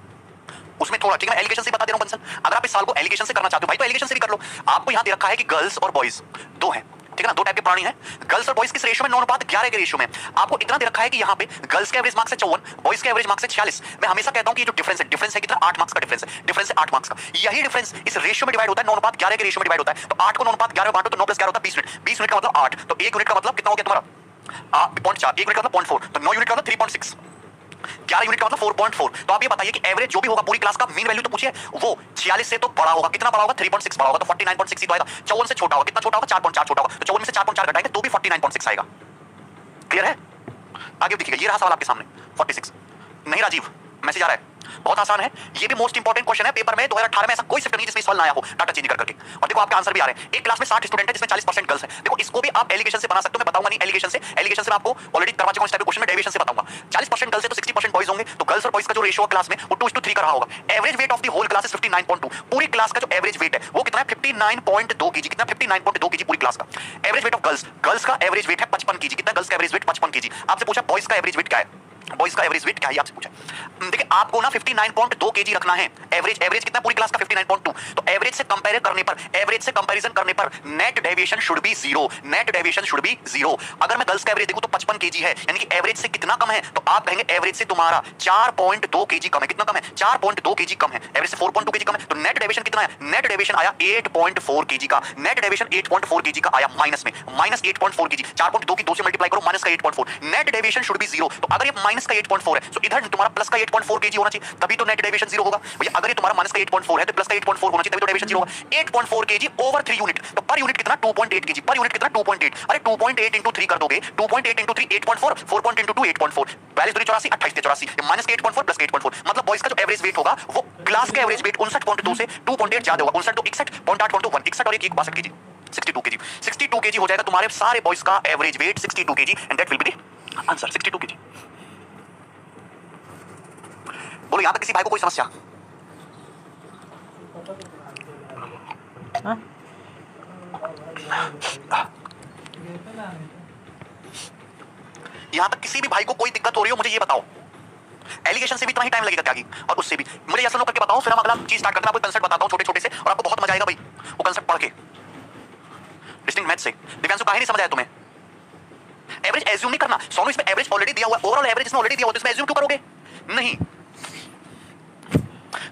उसमें थोड़ा, ठीक है, मैं एलिगेशन से बता दे रहा हूं बंसल। अगर आप इस सवाल को एलिगेशन से करना चाहते हो भाई तो एलिगेशन से भी कर लो। आपको यहां दे रखा है कि गर्ल्स और बॉयज दो हैं, ठीक है ना, दो टाइप के प्राणी हैं। गर्ल्स और बॉयज किस रेशियो में? 9:11 के रेशियो में। आपको इतना दे रखा है कि यहां पे गर्ल्स के एवरेज मार्क्स है 54, बॉयज के एवरेज मार्क्स है 46। मैं हमेशा कहता हूं कि ये जो डिफरेंस है कितना? 8 मार्क्स का डिफरेंस है, डिफरेंस है 8 मार्क्स का। यही डिफरेंस इस रेशियो में डिवाइड होता है, 9:11 के रेशियो में डिवाइड होता है। तो 8 को 9:11 में बांटो तो 9 + 11 होता है 20 मिनट, 20 मिनट का मतलब 8, तो 1 यूनिट का मतलब कितना हो गया तुम्हारा? 0.4, 1 यूनिट का मतलब 0.4, तो 9 यूनिट का मतलब 3.6, 11 यूनिट का मतलब 4.4। तो आप ये बताइए कि एवरेज जो भी होगा पूरी क्लास का मीन वैल्यू तो पूछिए, वो 46 से तो बड़ा होगा, कितना बड़ा होगा? 3.6 बड़ा होगा, तो 49.6 ही तो आएगा। 54 से छोटा होगा, कितना छोटा होगा? 4.4 छोटा होगा, तो 54 में से 4.4 घटाएंगे तो भी 49.6 आएगा। क्लियर है? आगे देखिएगा, ये रहा सवाल आपके सामने 46। नहीं राजीव, मैसेज आ रहा है, बहुत आसान है, ये भी मोस्ट इंपॉर्टेंट क्वेश्चन है पेपर में 2018 में। ऐसा कोई सेक्टर नहीं जिसमें सवाल ना आया हो डाटा चेंज करके। और देखो आपके आंसर भी आ रहे हैं। एक क्लास में 60 स्टूडेंट है जिसमें 40% गर्ल्स है। देखो इसको भी आप एलिगेशन से बना सकते हो, मैं बताऊंगा नहीं एलिगेशन से मैं आपको ऑलरेडी करवा चुका हूं इस टाइप के क्वेश्चन में, डेविएशन से बताऊंगा। 40% गर्ल्स है तो 60% बॉयज होंगे, तो गर्ल्स और बॉयज का जो रेशियो क्लास में वो 2:3 का रहा होगा। Average weight of the whole class is 59.2। पूरी क्लास का जो एवरेज वेट है वो कितना है? 59.2 केजी। कितना? 59.2 केजी पूरी क्लास का। एवरेज वेट ऑफ गर्ल्स का एवरेज वेट है 55 केजी। कितना गर्ल्स का एवरेज वेट? 55 केजी। आपसे पूछा बॉयज का एवरेज वेट क्या है, बॉयज का एवरेज वेट क्या है आपसे पूछा। देखिए आपको ना 59.2 केजी रखना है। एवरेज कितना पूरी क्लास का? 59.2। तो एवरेज से कंपैरिजन करने पर net deviation should be zero. Net deviation should be zero. अगर मैं गर्ल्स का एवरेज देखूं तो 55 केजी है, यानी कि एवरेज से कितना कम है? तो आप कहेंगे एवरेज से तुम्हारा 4.2 केजी कम है। कितना कम है? 4.2 केजी कम है। एवरेज से 4.2 केजी कम है, तो नेट डेविएशन कितना है? नेट डेविएशन आया 8.4 केजी का। नेट डेविएशन 8.4 केजी का आया माइनस में, माइनस 8.4 केजी। 4.2 की 2 से मल्टीप्लाई करो, माइनस का 8.4। Net deviation should be zero. तो अगर ये माइनस का 8.4 है तो इधर तुम्हारा प्लस का 8.4 केजी होना चाहिए, तभी तो नेट डेविएशन जीरो होगा। भैया अगर ये तुम्हारा माइनस का 8.4 है तो प्लस का 8.4 होना चाहिए, तभी तो डेविएशन जीरो होगा। 8.4 केजी ओवर 3 यूनिट, तो पर यूनिट कितना? 2.8 केजी। पर यूनिट कितना? 2.8। अरे 2.8 into 3 कर दोगे, 2.8 into 3 8.4, 4.8 into 2 8.4, 42 दूनी 84, 28 84, माइनस का 8.4 प्लस का 8.4। मतलब बॉयज का जो एवरेज वेट होगा वो क्लास का एवरेज वेट 59.2 से 2.8 ज्यादा होगा। 59 तो 61.8.1, 61 और 1 62 केजी, 62 केजी। 62 केजी हो जाएगा तुम्हारे सारे बॉयज का average weight 62 KG, and that will be the answer 62 KG. बोलो यहां तक किसी भाई को कोई समस्या? यहां तक किसी भी भाई को कोई दिक्कत हो रही हो मुझे ये बताओ। एलिगेशन से भी इतना ही टाइम लगेगा त्यागी, और उससे भी मुझे यस नो करके बताओ, फिर हम अगला चीज स्टार्ट करते हैं। आपको कंसेप्ट बताता हूं छोटे छोटे से, और आपको बहुत मजा आएगा भाई वो कंसेप्ट पढ़ के डिस्टिंक्ट मैथ से। दिव्यांशु काहे नहीं समझ आया तुम्हें? एवरेज एज्यूम नहीं करना सोनू, इसमें एवरेज ऑलरेडी दिया हुआ है, ओवरऑल एवरेज इसमें ऑलरेडी दिया हुआ है, तो इसमें एज्यूम क्यों करोगे? नहीं।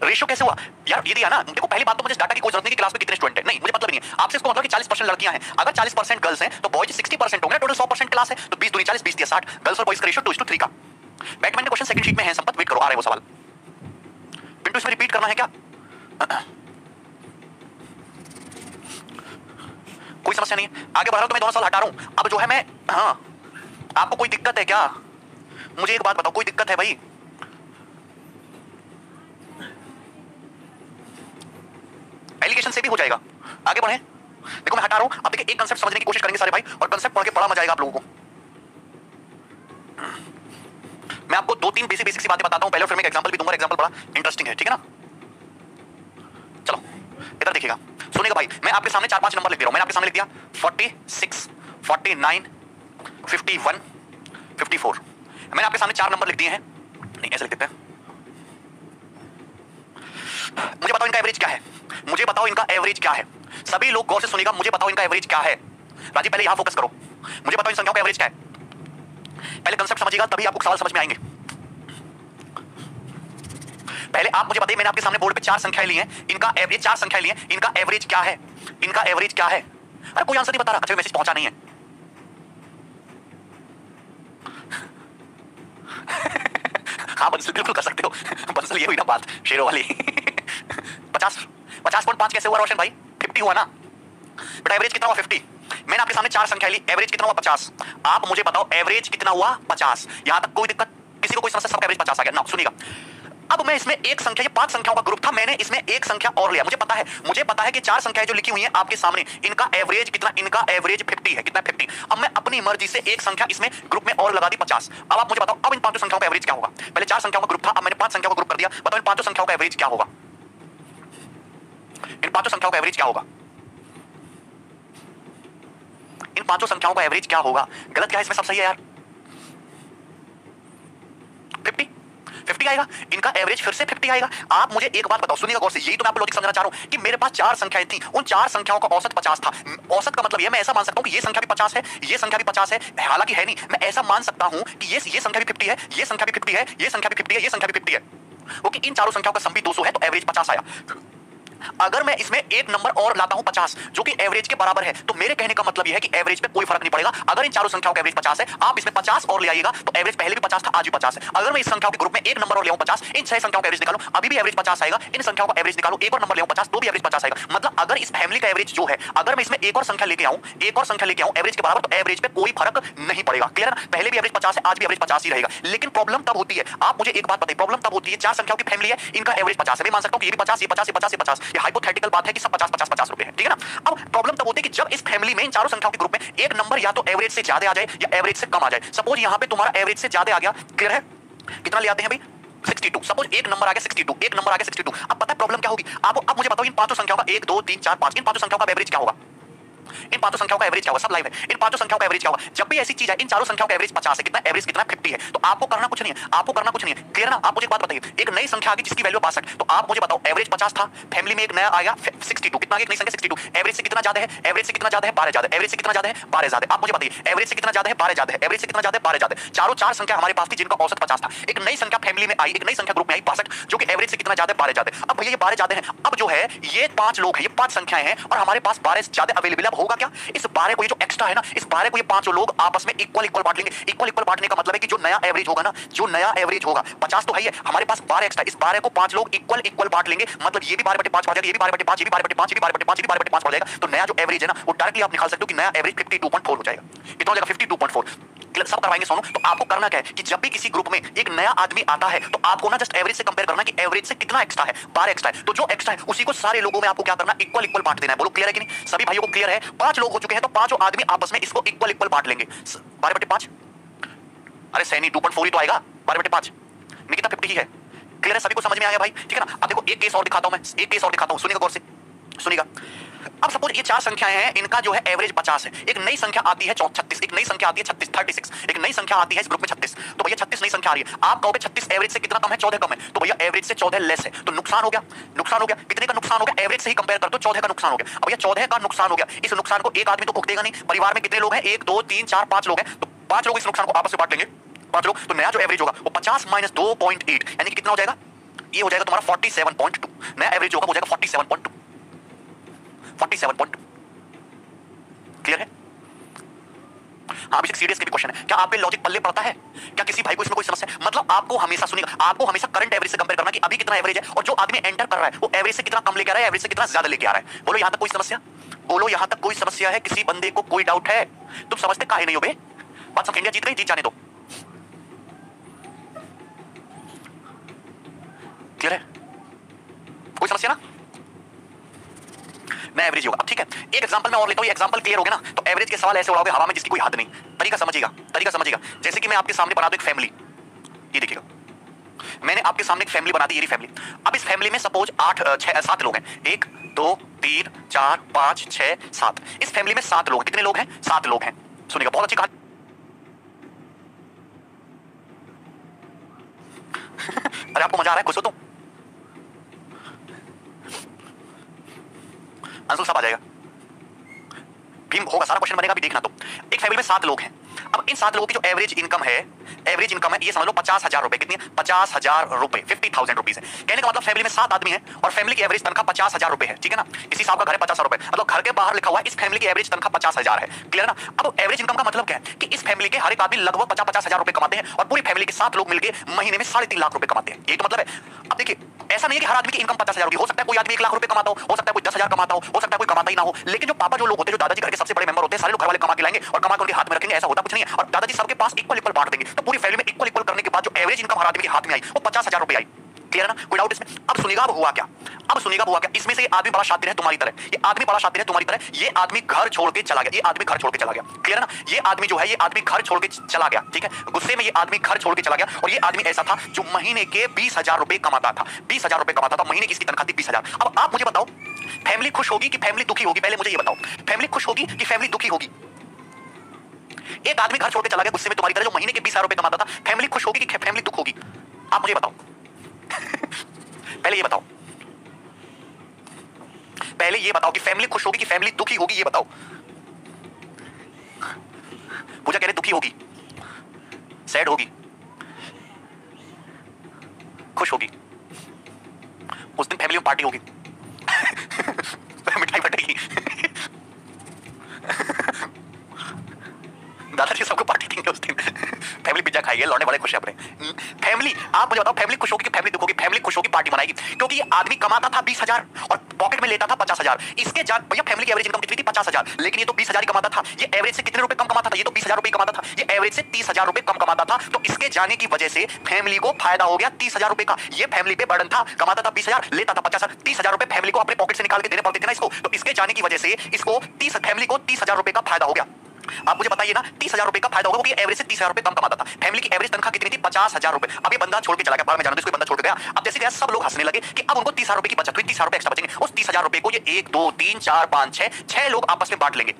रेशियो कैसे हुआ यार? ये दिया ना। देखो पहली बात तो मुझे डाटा की कोई जरूरत नहीं कि क्लास में कितने स्टूडेंट हैं, नहीं मुझे मतलब नहीं है। आपसे इसको मतलब कि 40% लड़कियां हैं। अगर 40% गर्ल्स हैं तो बॉयज 60% होंगे। टोटल 100% क्लास है, तो 20 दूनी 40, 20 दिया 60। गर्ल्स और बॉयज का रेशियो 2:3 का। बैटमैन के क्वेश्चन सेकंड शीट में है, संपत वेट करो, आ रहे वो सवाल। पिंटू इसमें रिपीट करना है क्या? कोई समस्या नहीं है, आगे बढ़ रहा हूं तो मैं दोनों सवाल हटा रहा हूं। अब जो है मैं, हाँ आपको कोई दिक्कत है क्या? मुझे एक बात बताओ, कोई दिक्कत है भाई? एलिगेशन से भी हो जाएगा, आगे बढ़े। देखो मैं हटा रहा हूं। अब देखिए एक कंसेप्ट समझने की कोशिश करेंगे सारे भाई, और कंसेप्ट पढ़ के बड़ा मजा आएगा आप लोगों को। मैं आपको 2-3 बेसिक सी बातें बताता हूं पहले, फिर मैं एक एग्जांपल भी दूंगा। एग्जांपल बड़ा इंटरेस्टिंग है, ठीक है ना? चलो इधर देखिएगा, सुनिएगा भाई। मैं आपके सामने 4-5 नंबर लिख दे रहा हूं। मैंने आपके सामने लिख दिया 46, 49, 51, 54। मैंने आपके सामने 4 नंबर लिख दिए हैं। नहीं ऐसे लिख देते हैं। मुझे बताओ इनका एवरेज क्या है? मुझे बताओ इनका एवरेज क्या है? सभी लोग गौर से सुनिएगा, मुझे बताओ इनका एवरेज क्या है? राजी पहले यहां फोकस करो, मुझे बताओ इन संख्याओं का एवरेज क्या है? पहले कंसेप्ट समझिएगा तभी आपको सवाल समझ में आएंगे। पहले आप मुझे बताइए, मैंने आपके सामने बोर्ड पे 4 संख्याएं ली हैं, इनका एवरेज 4 संख्याएं ली हैं, इनका एवरेज क्या है? इनका एवरेज क्या है? अरे कोई आंसर नहीं बता रहा। अच्छा मैसेज पहुंचा नहीं है। हाँ बंसल बिल्कुल कर सकते हो। बंसल ये हुई ना बात शेरों वाली। 50.5 कैसे हुआ रोशन भाई? 50 हुआ ना बेटा। एवरेज कितना हुआ? 50। मैंने आपके सामने 4 संख्या ली, एवरेज कितना हुआ? 50। आप मुझे बताओ एवरेज कितना हुआ? 50। यहां तक कोई दिक्कत? किसी को कोई समस्या? सबका एवरेज 50 आ गया ना? सुनिएगा, अब मैं इसमें एक संख्या, ये 5 संख्याओं का ग्रुप था, मैंने इसमें एक संख्या और लिया। मुझे पता है कि 4 संख्याएं जो लिखी हुई हैं आपके सामने, इनका एवरेज कितना? इनका एवरेज 50 है। कितना? 50। अब मैं अपनी मर्जी से एक संख्या इसमें ग्रुप में और लगा दी 50। अब आप मुझे बताओ अब इन 5 संख्याओं का एवरेज क्या होगा? पहले 4 संख्याओं का ग्रुप था, अब मैंने 5 संख्याओं का ग्रुप कर दिया। बताओ इन 5 संख्याओं का एवरेज क्या होगा? इन 5 संख्याओं का एवरेज क्या होगा? इन 5 संख्याओं का एवरेज क्या होगा? गलत क्या है इसमें? सब सही है यार। 50 आएगा। इनका एवरेज फिर से 50 आएगा। आप मुझे एक बात बताओ, सुनिएगा गौर से, यही तो मैं आपको लॉजिक समझाना चाह रहा हूं कि मेरे पास 4 संख्याएं थी, उन 4 संख्याओं का औसत 50 था। औसत का मतलब ये, मैं ऐसा मान सकता हूं कि ये संख्या भी 50 है, ये संख्या भी 50 है, हालांकि है नहीं। मैं ऐसा मान सकता हूं कि ये संख्या भी 50 है, ये संख्या भी 50 है, ये संख्या भी 50 है, ये संख्या भी 50 है। ओके, इन चारों संख्याओं का सम भी 200 है, तो एवरेज 50 आया। अगर मैं इसमें एक नंबर और लाता हूं 50 जो कि एवरेज के बराबर है, तो मेरे कहने का मतलब यह है कि एवरेज पे कोई फर्क नहीं पड़ेगा। अगर इन चारों संख्याओं का एवरेज 50 है, आप इसमें 50 और ले आइएगा तो एवरेज पहले भी 50 था, आज भी 50 है। अगर मैं इस संख्याओं के ग्रुप में एक नंबर और ले आऊं 50, इन 6 संख्याओं का एवरेज निकालूं, अभी भी एवरेज 50 आएगा। इन संख्याओं का एवरेज निकालूं, एक और नंबर ले आऊं 50, तो भी एवरेज 50 आएगा। मतलब अगर इस फैमिली का एवरेज जो है, अगर मैं इसमें एक और संख्या लेके आऊं, एक और संख्या लेके आऊं एवरेज के बराबर, तो एवरेज पे कोई फर्क नहीं पड़ेगा। क्लियर है? पहले भी एवरेज 50 है, आज भी एवरेज 50 ही रहेगा। लेकिन प्रॉब्लम तब होती है, आप मुझे एक बात बताइए, प्रॉब्लम तब होती है, चार संख्याओं की फैमिली है, इनका एवरेज 50 है। मैं मान सकता हूं कि ये भी 50, ये 50, ये 50, ये 50, ये हाइपोथेटिकल बात है कि सब 50 50 50 रुपए है, ठीक है ना। अब प्रॉब्लम तब होती है कि जब इस फैमिली में इन चारों संख्याओं के ग्रुप में एक नंबर या तो एवरेज से ज्यादा आ जाए या एवरेज से कम आ जाए। सपोज यहां पे तुम्हारा एवरेज से ज्यादा आ गया, क्लियर है? कितना ले आते हैं भाई? 62। सपोज एक नंबर आ गया 62, एक नंबर आ गया 62। अब पता है प्रॉब्लम क्या होगी? आप अब मुझे बताओ, इन पांचों संख्याओं का 1 2 3 4 5, इन पांचों संख्याओं का एवरेज क्या होगा? इन पांचों संख्याओं का एवरेज क्या होगा? सब लाइव है। इन पांचों संख्याओं का एवरेज क्या होगा? जब भी ऐसी चीज है, इन चारों संख्याओं का एवरेज 50 है, कितना एवरेज कितना 50 है, तो आपको करना कुछ नहीं है, आपको करना कुछ नहीं है। क्लियर ना? आप मुझे एक बात बताइए, एक नई संख्या आ गई जिसकी वैल्यू 62, तो आप मुझे बताओ एवरेज 50 था, फैमिली में एक नया आया 62, कितना आ गया? एक नई संख्या 62, एवरेज से कितना ज्यादा है? एवरेज से कितना ज्यादा है? 12 ज्यादा। एवरेज से कितना ज्यादा है? 12 ज्यादा। आप मुझे बताइए एवरेज से कितना ज्यादा है? 12 ज्यादा है। एवरेज से कितना ज्यादा है? 12 ज्यादा। चारों चार संख्या हमारे पास थी जिनका औसत 50 था। एक नई संख्या फैमिली में आई, एक नई संख्या ग्रुप में आई 62, जो कि एवरेज से कितना ज्यादा है? 12 ज्यादा। अब भैया ये 12 ज्यादा है, अब जो है ये 5 लोग हैं, ये 5 संख्याएं हैं और हमारे पास 12 ज्यादा अवेलेबल। अब होगा क्या? इस 12 को, ये जो एक्स्ट्रा है ना, इस 12 को ये पांचों लोग आपस में इक्वल इक्वल बांट लेंगे। इक्वल इक्वल बांटने का मतलब है कि जो नया एवरेज होगा ना, जो नया एवरेज होगा, 50 तो है ही है, हमारे पास 12 एक्स्ट्रा, इस 12 को 5 लोग इक्वल इक्वल बांट लेंगे। मतलब ये भी 12/5 आ जाएगा, ये भी 12/5, ये भी 12/5, ये भी 12/5, ये भी 12/5 हो जाएगा। तो नया जो एवरेज है ना, वो डायरेक्टली आप निकाल सकते हो कि नया एवरेज 52.4 हो जाएगा। कितना हो जाएगा? 52.4। सब करवाएंगे सोनू। तो आपको करना क्या है कि जब भी किसी ग्रुप में एक नया आदमी आता है, तो आपको ना जस्ट एवरेज से कंपेयर करना कि एवरेज से कितना एक्स्ट्रा है। 12 एक्स्ट्रा है, तो जो एक्स्ट्रा है उसी को सारे लोगों में आपको क्या करना? इक्वल इक्वल बांट देना है। बोलो क्लियर है कि नहीं? सभी भाइयों को क्लियर है? 5 लोग हो चुके हैं, तो पांचों आदमी आपस में इसको इक्वल इक्वल बांट लेंगे। 12/5, अरे सैनी 2.4 ही तो आएगा। 12/5 निकिता 50 ही है। क्लियर है? सभी को समझ में आ गया भाई? ठीक है ना? अब देखो एक केस और दिखाता हूं मैं, एक केस और दिखाता हूं, सुनिएगा गौर से, सुनिएगा। अब सपोज ये 4 संख्याएं हैं, इनका जो है एवरेज 50 है। एक नई संख्या आती है 36, एक नई संख्या आती है 36, एक नई संख्या आती है इस ग्रुप में 36। तो भैया 36 नई संख्या आ रही है, आप कहोगे 36 एवरेज से कितना कम है? 14 कम है। तो भैया एवरेज से 14 लेस है, तो नुकसान हो गया। नुकसान हो गया, कितने का नुकसान हो गया? एवरेज से ही कंपेयर कर दो, 14 का नुकसान हो गया। अब भैया 14 का नुकसान हो गया, इस नुकसान को एक आदमी तो भुगतेगा नहीं। परिवार में कितने लोग हैं? 1 2 3 4 5 लोग हैं, तो 5 लोग इस नुकसान को आपस में बांट लेंगे, 5 लोग। तो नया जो एवरेज होगा वो 50 - 2.8, यानी कि कितना हो जाएगा? ये हो जाएगा तुम्हारा 47.2। नया एवरेज होगा वो हो जाएगा 47.2, 47.2। क्लियर है? हाँ, अभी सीरियस के भी क्वेश्चन है, क्या आपके लॉजिक पल्ले पड़ता है? क्या किसी भाई को इसमें कोई समस्या है? मतलब आपको हमेशा, सुनिएगा, आपको हमेशा करंट एवरेज से कंपेयर करना कि अभी कितना एवरेज है, और जो आदमी एंटर कर रहा है वो एवरेज से कितना कम लेके आ रहा है, एवरेज से कितना ज्यादा लेके आ रहा है। बोलो यहां तक कोई समस्या? बोलो यहां तक कोई समस्या है? किसी बंदे को कोई डाउट है? तुम समझते काहे नहीं हो बे? बात सब, इंडिया जीत गई, जीत जाने दो। क्लियर है? कोई समस्या ना? मैं एवरेज होगा। अब ठीक है, एक एग्जांपल मैं और लेता हूं, ये एग्जांपल क्लियर हो गया ना? तो एवरेज के सवाल ऐसे उड़ाओगे हवा में जिसकी कोई हद नहीं। तरीका समझिएगा, तरीका समझिएगा। जैसे कि मैं आपके सामने बना दूं एक फैमिली, ये देखिएगा, मैंने आपके सामने एक फैमिली बना दी, ये रही फैमिली। अब इस फैमिली में सपोज 7 लोग हैं, 1 2 3 4 5 6 7। इस फैमिली में 7 लोग, कितने लोग हैं? 7 लोग हैं। सुनिएगा, बहुत अच्छी कहानी। अरे आपको मजा आ रहा है? खुश हो तुम? आंसर सब आ जाएगा, भीम होगा, सारा क्वेश्चन बनेगा, अभी देखना। तो एक फैमिली में 7 लोग हैं। अब इन 7 लोगों की जो एवरेज इनकम है, एवरेज इनकम है, ये समझ लो 50,000 रुपए। कितनी है? 50,000 रुपए, 50,000 रुपीज है। कहने का मतलब फैमिली में 7 आदमी हैं और फैमिली की एवरेज तनख्वाह 50,000 रुपए है, ठीक है ना? किसी साहब का घर है 50,000 रुपए, मतलब घर के बाहर लिखा हुआ है इस फैमिली की एवरेज तनख्वाह 50,000 है। क्लियर ना? अब एवरेज इनकम का मतलब क्या है कि इस फैमिली के हर एक आदमी लगभग 50,000 रुपए कमाते हैं, और पूरी फैमिली के 7 लोग मिलकर महीने में 3.5 लाख रुपए कमाते हैं। यही तो मतलब है। अब देखिए, ऐसा नहीं है कि हर आदमी की इनकम 50,000 हो सकता है कोई आदमी 1 लाख रुपए कमाता हो सकता है कोई 10,000 कमाता हो सकता है कोई कमाता ही ना हो। लेकिन जो पापा, जो लोग होते हैं, जो दादाजी घर के सबसे बड़े मेंबर होते हैं, सारे लोग घर वाले कमा के लाएंगे और कमा के उनके हाथ में रखेंगे। ऐसा होता कुछ नहीं है, और दादाजी सबके पास इक्वल इक्वल बांट देंगे। तो पूरी फैमिली में इक्वल इक्वल करने के बाद जो एवरेज इनकम हर आदमी के हाथ में आई वो 50,000 रुपए आई। क्लियर है ना? कोई डाउट इसमें? अब सुनिएगा, अब हुआ क्या? अब सुनिएगा, अब हुआ क्या? इसमें से ये आदमी बड़ा शातिर है तुम्हारी तरह, ये आदमी बड़ा शातिर है तुम्हारी तरह। ये आदमी घर छोड़ के चला गया, ये आदमी घर छोड़ के चला गया। क्लियर है ना? ये आदमी जो है, ये आदमी घर छोड़ के चला गया, ठीक है? गुस्से में ये आदमी घर छोड़ के चला गया, और ये आदमी ऐसा था जो महीने के 20,000 रुपए कमाता था। 20,000 रुपए कमाता था, महीने की इसकी तनख्वाह थी 20,000। अब आप मुझे बताओ, फैमिली खुश होगी कि फैमिली दुखी होगी? पहले मुझे ये बताओ, फैमिली खुश होगी कि फैमिली दुखी होगी? एक आदमी घर छोड़ के चला गया गुस्से में तुम्हारी तरह, जो महीने के 20,000 रुपए कमाता था। फैमिली खुश होगी कि फैमिली दुख होगी? आप मुझे बताओ। पहले ये बताओ, पहले ये बताओ कि फैमिली खुश होगी कि फैमिली दुखी होगी? ये बताओ। पूजा कह रहे दुखी होगी, सैड होगी, खुश होगी? उस दिन फैमिली में पार्टी होगी। की। दादाजी सबको पार्टी देंगे उस दिन। फैमिली पिज्जा खाएगी, लौंडे बड़े खुश हैं अपने। फैमिली, आप मुझे बताओ, फैमिली खुश होगी कि फैमिली दुख होगी? फैमिली खुश होगी, पार्टी मनाएगी, क्योंकि ये आदमी कमाता था 20,000 और पॉकेट में लेता था 50,000। इसके जान भैया फैमिली की एवरेज इनकम कितनी थी? 50,000। लेकिन ये तो 20,000 ही कमाता था। ये एवरेज से कितने रुपए कम कमाता था? ये तो 20,000 रुपए कमाता था। ये एवरेज से 30,000 रुपए कम कमाता था। तो इसके जाने की वजह से फैमिली को फायदा हो गया 30,000 रुपए का। ये फैमिली पे बर्डन था, कमाता था 20,000, लेता था 50,000, 30,000 रुपए फैमिली को अपने पॉकेट से निकाल के देने पड़ते थे ना इसको। तो इसके जाने की वजह से इसको फैमिली को 30,000 रुपए का फायदा हो गया। आप मुझे बताइए ना, 30,000 रुपए का फायदा होगा, क्योंकि एवरेज से 30,000 रुपए कम कमाता था। फैमिली की एवरेज तनख्वाह कितनी थी? 50,000 रुपए। अब ये बंदा छोड़ के चला गया, बाहर में जाना तो इसको बंदा छोड़ के गया। अब जैसे गया सब लोग हंसने लगे कि अब उनको 30,000 रुपए की बचत हुई, 30,000 रुपए एक्स्ट्रा बचेंगे। उस 30,000 रुपए को ये 1 2 3 4 5 6 लोग आपस में बांट लेंगे।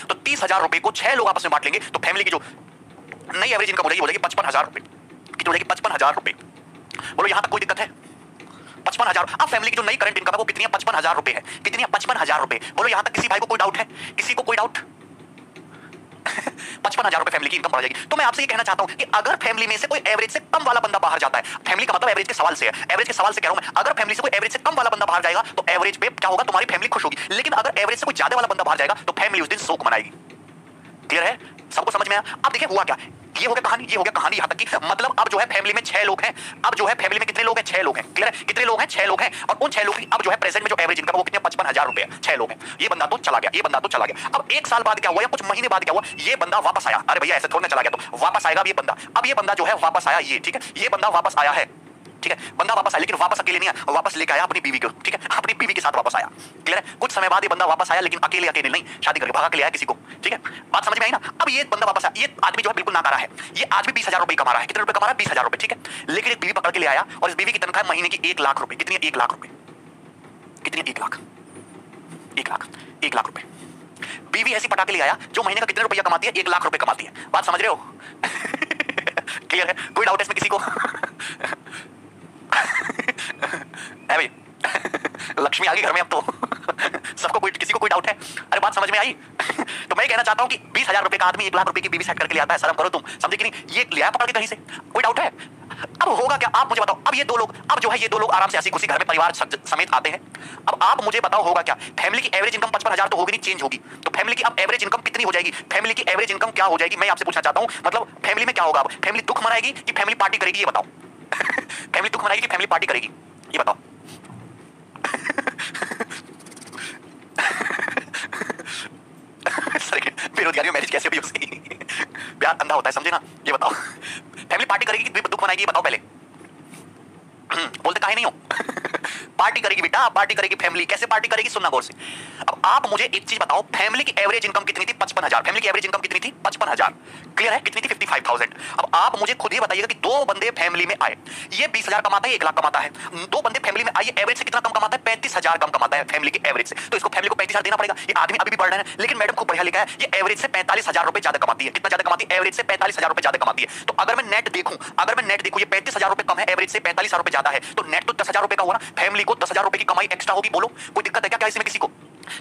तो 30,000 रुपए को 6 लोग आपस में बांट लेंगे तो फैमिली की जो नई एवरेज इनकम हो जाएगी 55,000 रुपए। कितनी हो जाएगी? 55,000 रुपए। बोलो यहां तक कोई दिक्कत है? 55,000। अब फैमिली की जो नई करंट इनकम है वो कितनी है? 55,000 रुपए है। कितनी है? 55,000 रुपए। बोलो यहां तक किसी भाई को कोई डाउट है? किसी को कोई डाउट? 55,000 रुपए फैमिली की इनकम बढ़ जाएगी। तो मैं आपसे ये कहना चाहता हूं कि अगर फैमिली में से कोई एवरेज से कम वाला बंदा बाहर जाता है, फैमिली का मतलब एवरेज के सवाल से है, एवरेज के सवाल से कह रहा हूं मैं, अगर फैमिली से कोई एवरेज से कम वाला बंदा बाहर जाएगा तो एवरेज पे क्या होगा? तुम्हारी फैमिली खुश होगी। लेकिन अगर एवरेज से कोई ज्यादा वाला बंदा बाहर जाएगा तो फैमिली उस दिन शोक मनाएगी। क्लियर है? सबको समझ में आया? अब देखिए हुआ क्या, ये हो गया कहानी, ये हो गया कहानी यहां तक की मतलब अब जो है फैमिली में 6 लोग हैं। अब जो है फैमिली में कितने लोग हैं? 6 लोग हैं। क्लियर है? कितने लोग हैं? 6 लोग हैं। और उन 6 लोग की अब जो है प्रेजेंट में जो एवरेज इनकम है वो कितनी? 55,000 रुपए है। 6 लोग हैं। ये बंदा तो चला गया, ये बंदा तो चला गया। अब 1 साल बाद क्या हुआ या कुछ महीने बाद क्या हुआ? ये बंदा वापस आया। अरे भैया ऐसे थोड़ा ना चला गया, तो वापस आएगा ये बंदा। अब ये बंदा जो है वापस आया, ये ठीक है, ये बंदा वापस आया है। ठीक है, बंदा वापस आया, लेकिन वापस अकेले नहीं आया, वापस लेके आया अपनी बीवी को। ठीक है, अपनी बीवी के साथ वापस आया। क्लियर है? कुछ समय बाद ये बंदा वापस आया, लेकिन अकेले अकेले नहीं, शादी करके भागा के ले आया किसी को। ठीक है, बात समझ में आई ना? अब ये बंदा वापस आया, ये आदमी जो है बिल्कुल नाकारा है। ये आज भी 20,000 रुपए कमा रहा है। कितने रुपए कमा रहा है? 20,000 रुपए। ठीक है, लेकिन एक बीवी पकड़ के ले आया और इस बीवी की तनख्वाह महीने की 1 लाख रुपए। कितनी है? 1 लाख रुपए। कितनी है? 1 लाख। 1 लाख, 1 लाख रुपए। बीवी ऐसी पटा के ले आया जो महीने का कितने रुपया कमाती है? 1 लाख रुपए कमाती है। बात समझ रहे हो? क्लियर है? कोई डाउट है इसमें किसी को? है भाई? लक्ष्मी आ गई घर में अब तो। सबको कोई, किसी को कोई डाउट है? अरे बात समझ में आई? तो मैं कहना चाहता हूं कि 20,000 रुपए का आदमी 1 लाख रुपए की बीवी सेट करके ले आता है। शर्म करो तुम, समझे कि नहीं? ये लिया पकड़ के कहीं से। कोई डाउट है? अब होगा क्या आप मुझे बताओ? अब ये दो लोग, अब जो है ये दो लोग आराम से हंसी खुशी घर में परिवार समेत आते हैं। अब आप मुझे बताओ होगा क्या? फैमिली की एवरेज इनकम 55,000 तो होगी नहीं, चेंज होगी। तो फैमिली की अब एवरेज इनकम कितनी हो जाएगी? फैमिली की एवरेज इनकम क्या हो जाएगी? मैं आपसे पूछना चाहता हूं, मतलब फैमिली में क्या होगा? अब फैमिली दुख मनाएगी कि फैमिली पार्टी करेगी? ये बताओ। फैमिली दुख मनाएगी कि फैमिली पार्टी करेगी? ये बताओ। बेरोजगारी में मैरिज कैसे हुई उसकी? प्यार अंधा होता है, समझे ना? ये बताओ, फैमिली पार्टी करेगी कि दुख मनाएगी? ये बताओ पहले। बोलते काहे नहीं हो? पार्टी करेगी बेटा, पार्टी करेगी फैमिली। कैसे पार्टी करेगी? सुनना गौर से। अब आप मुझे एक चीज बताओ, फैमिली की एवरेज इनकम कितनी थी? 55,000। फैमिली की एवरेज इनकम कितनी थी? 55,000। क्लियर है? कितनी थी? 55,000। अब आप मुझे खुद ही बताइएगा कि दो बंदे फैमिली में आए, ये 20,000 कमाता है, 1 लाख कमाता है। दो बंदे फैमिली में आए, एवरेज से कितना कम कमाता है? 35,000 कम कमाता है फैमिली के एवरेज से। तो इसको फैमिली को 35,000 देना पड़ेगा। ये आदमी अभी भी बढ़ रहा है, लेकिन मैडम खूब बढ़िया लिखा है, ये एवरेज से 45,000 रुपए ज्यादा कमाती है। कितना ज्यादा कमाती है? एवरेज से 45,000 रुपए ज्यादा कमाती है। तो अगर मैं नेट देखूं, ये 35,000 रुपए कम है, एवरेज से 45,000 रुपए ज्यादा है, तो नेट तो 10,000 रुपए का हुआ ना। फैमिली को 10,000 रुपए की कमाई एक्स्ट्रा होगी। बोलो कोई दिक्कत है क्या इसमें किसी को?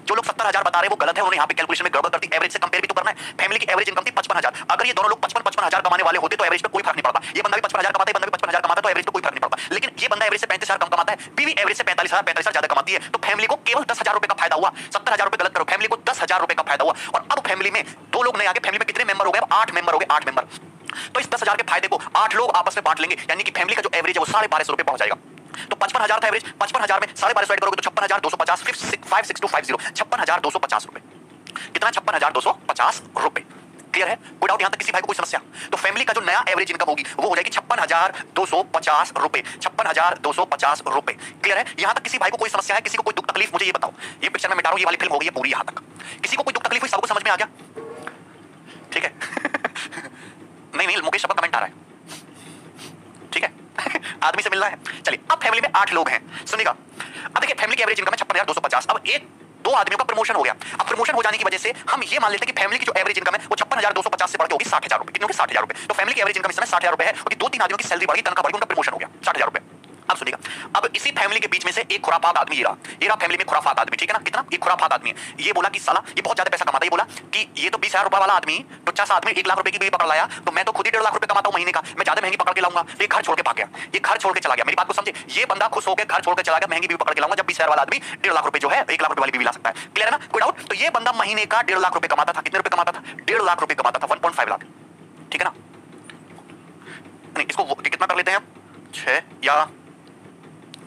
जो लोग 70,000 बता रहे हैं वो गलत है, उन्होंने यहाँ पे कैलकुलेशन में गड़बड़ कर दी। एवरेज से कंपेयर भी तो करना है। फैमिली की एवरेज इनकम थी 55,000। अगर ये दोनों लोग 55,000 कमाने वाले होते तो एवरेज पे कोई फर्क नहीं पड़ता। ये बंदा भी 55,000 कमाता है, बंदा भी 55,000 कमाता है, तो एवरेज पे कोई फर्क नहीं पड़ता। लेकिन ये बंदा एवरेज से 35,000 कम कमाता है, बीवी एवरेज से 45,000 ज्यादा कमाती है, तो फैमिली को केवल 10,000 रुपए का फायदा हुआ। 70,000 रुपए गलत करो, फैमिली को 10,000 रुपए का फायदा हुआ। और अब फैमिली में दो लोग नए आगे, फैमिली में कितने मेंबर हो गए? 8 मेंबर हो गए, 8 मेंबर। तो इस 10,000 के फायदे को 8 लोग आपस में बांट लेंगे, यानी कि फैमिली का जो एवरेज है वो 1250 रुपए पहुंच जाएगा। तो 55,000 था एवरेज, 55,000 में 1250 ऐड करोगे तो 56,250, 56,250, 56,250 रुपए। कितना? 56,250 रुपए। क्लियर है? कोई डाउट यहां तक किसी भाई को? कोई समस्या? तो फैमिली का जो नया एवरेज इनकम होगी वो हो जाएगी 56,250 रुपए। 56,250 रुपए। क्लियर है? यहां तक किसी भाई को कोई समस्या है? किसी को कोई दुख तकलीफ? मुझे ये बताओ। ये पिक्चर में मिटा रहा हूं, ये वाली फिल्म हो गई है पूरी यहां तक। किसी को कोई दुख तकलीफ हुई? सबको समझ में आ गया? ठीक है? नहीं, मुकेश का कमेंट आ रहा है। ठीक है? आदमी से मिलना है। चलिए, अब फैमिली में 8 लोग हैं, सुनिएगा। अब देखिए फैमिली की एवरेज इनकम है 56,250। अब दो आदमियों का प्रमोशन हो गया। अब प्रमोशन हो जाने की वजह से हम ये मान लेते हैं कि फैमिली की जो एवरेज इनकम है वो 56,250 से बढ़ के होगी 60,000 रुपए। कितनी होगी? 60,000 रुपए। तो फैमिली की एवरेज इनकम इस समय 60,000 रुपए है, क्योंकि 2-3 आदमियों की सैलरी बढ़ी, तनख्वाह बढ़ी, उनका प्रमोशन हो गया 60,000 रुपए। अब सुनिएगा, अब इसी फैमिली के बीच में से एक खुराफात आदमी, ये रहा फैमिली में खुराफात आदमी, ठीक है ना, कितना एक खुराफात आदमी है। ये बोला कि साला ये बहुत ज्यादा पैसा कमाता है, ये बोला कि ये तो 20,000 रुपए वाला आदमी, टुच्चा सा आदमी 1 लाख रुपए की बीवी पकड़ लाया, तो मैं तो खुद ही 1.5 लाख रुपए कमाता हूं महीने का, मैं ज्यादा महंगी पकड़ के लाऊंगा। ये घर छोड़ के भाग गया, ये घर छोड़ के चला गया। मेरी बात को समझे, ये बंदा खुश होकर घर छोड़ के चला गया, महंगी बीवी पकड़ के लाऊंगा, जब 20,000 वाला आदमी 1.5 लाख रुपए जो है 1 लाख रुपए वाली बीवी ला सकता है। क्लियर है ना, कोई डाउट? तो ये बंदा महीने का 1.5 लाख रुपए कमाता था। कितने रुपए कमाता था? 1.5 लाख रुपए कमाता था, 1.5 लाख, ठीक है ना। नहीं, इसको कितना कर लेते हैं हम, 6 या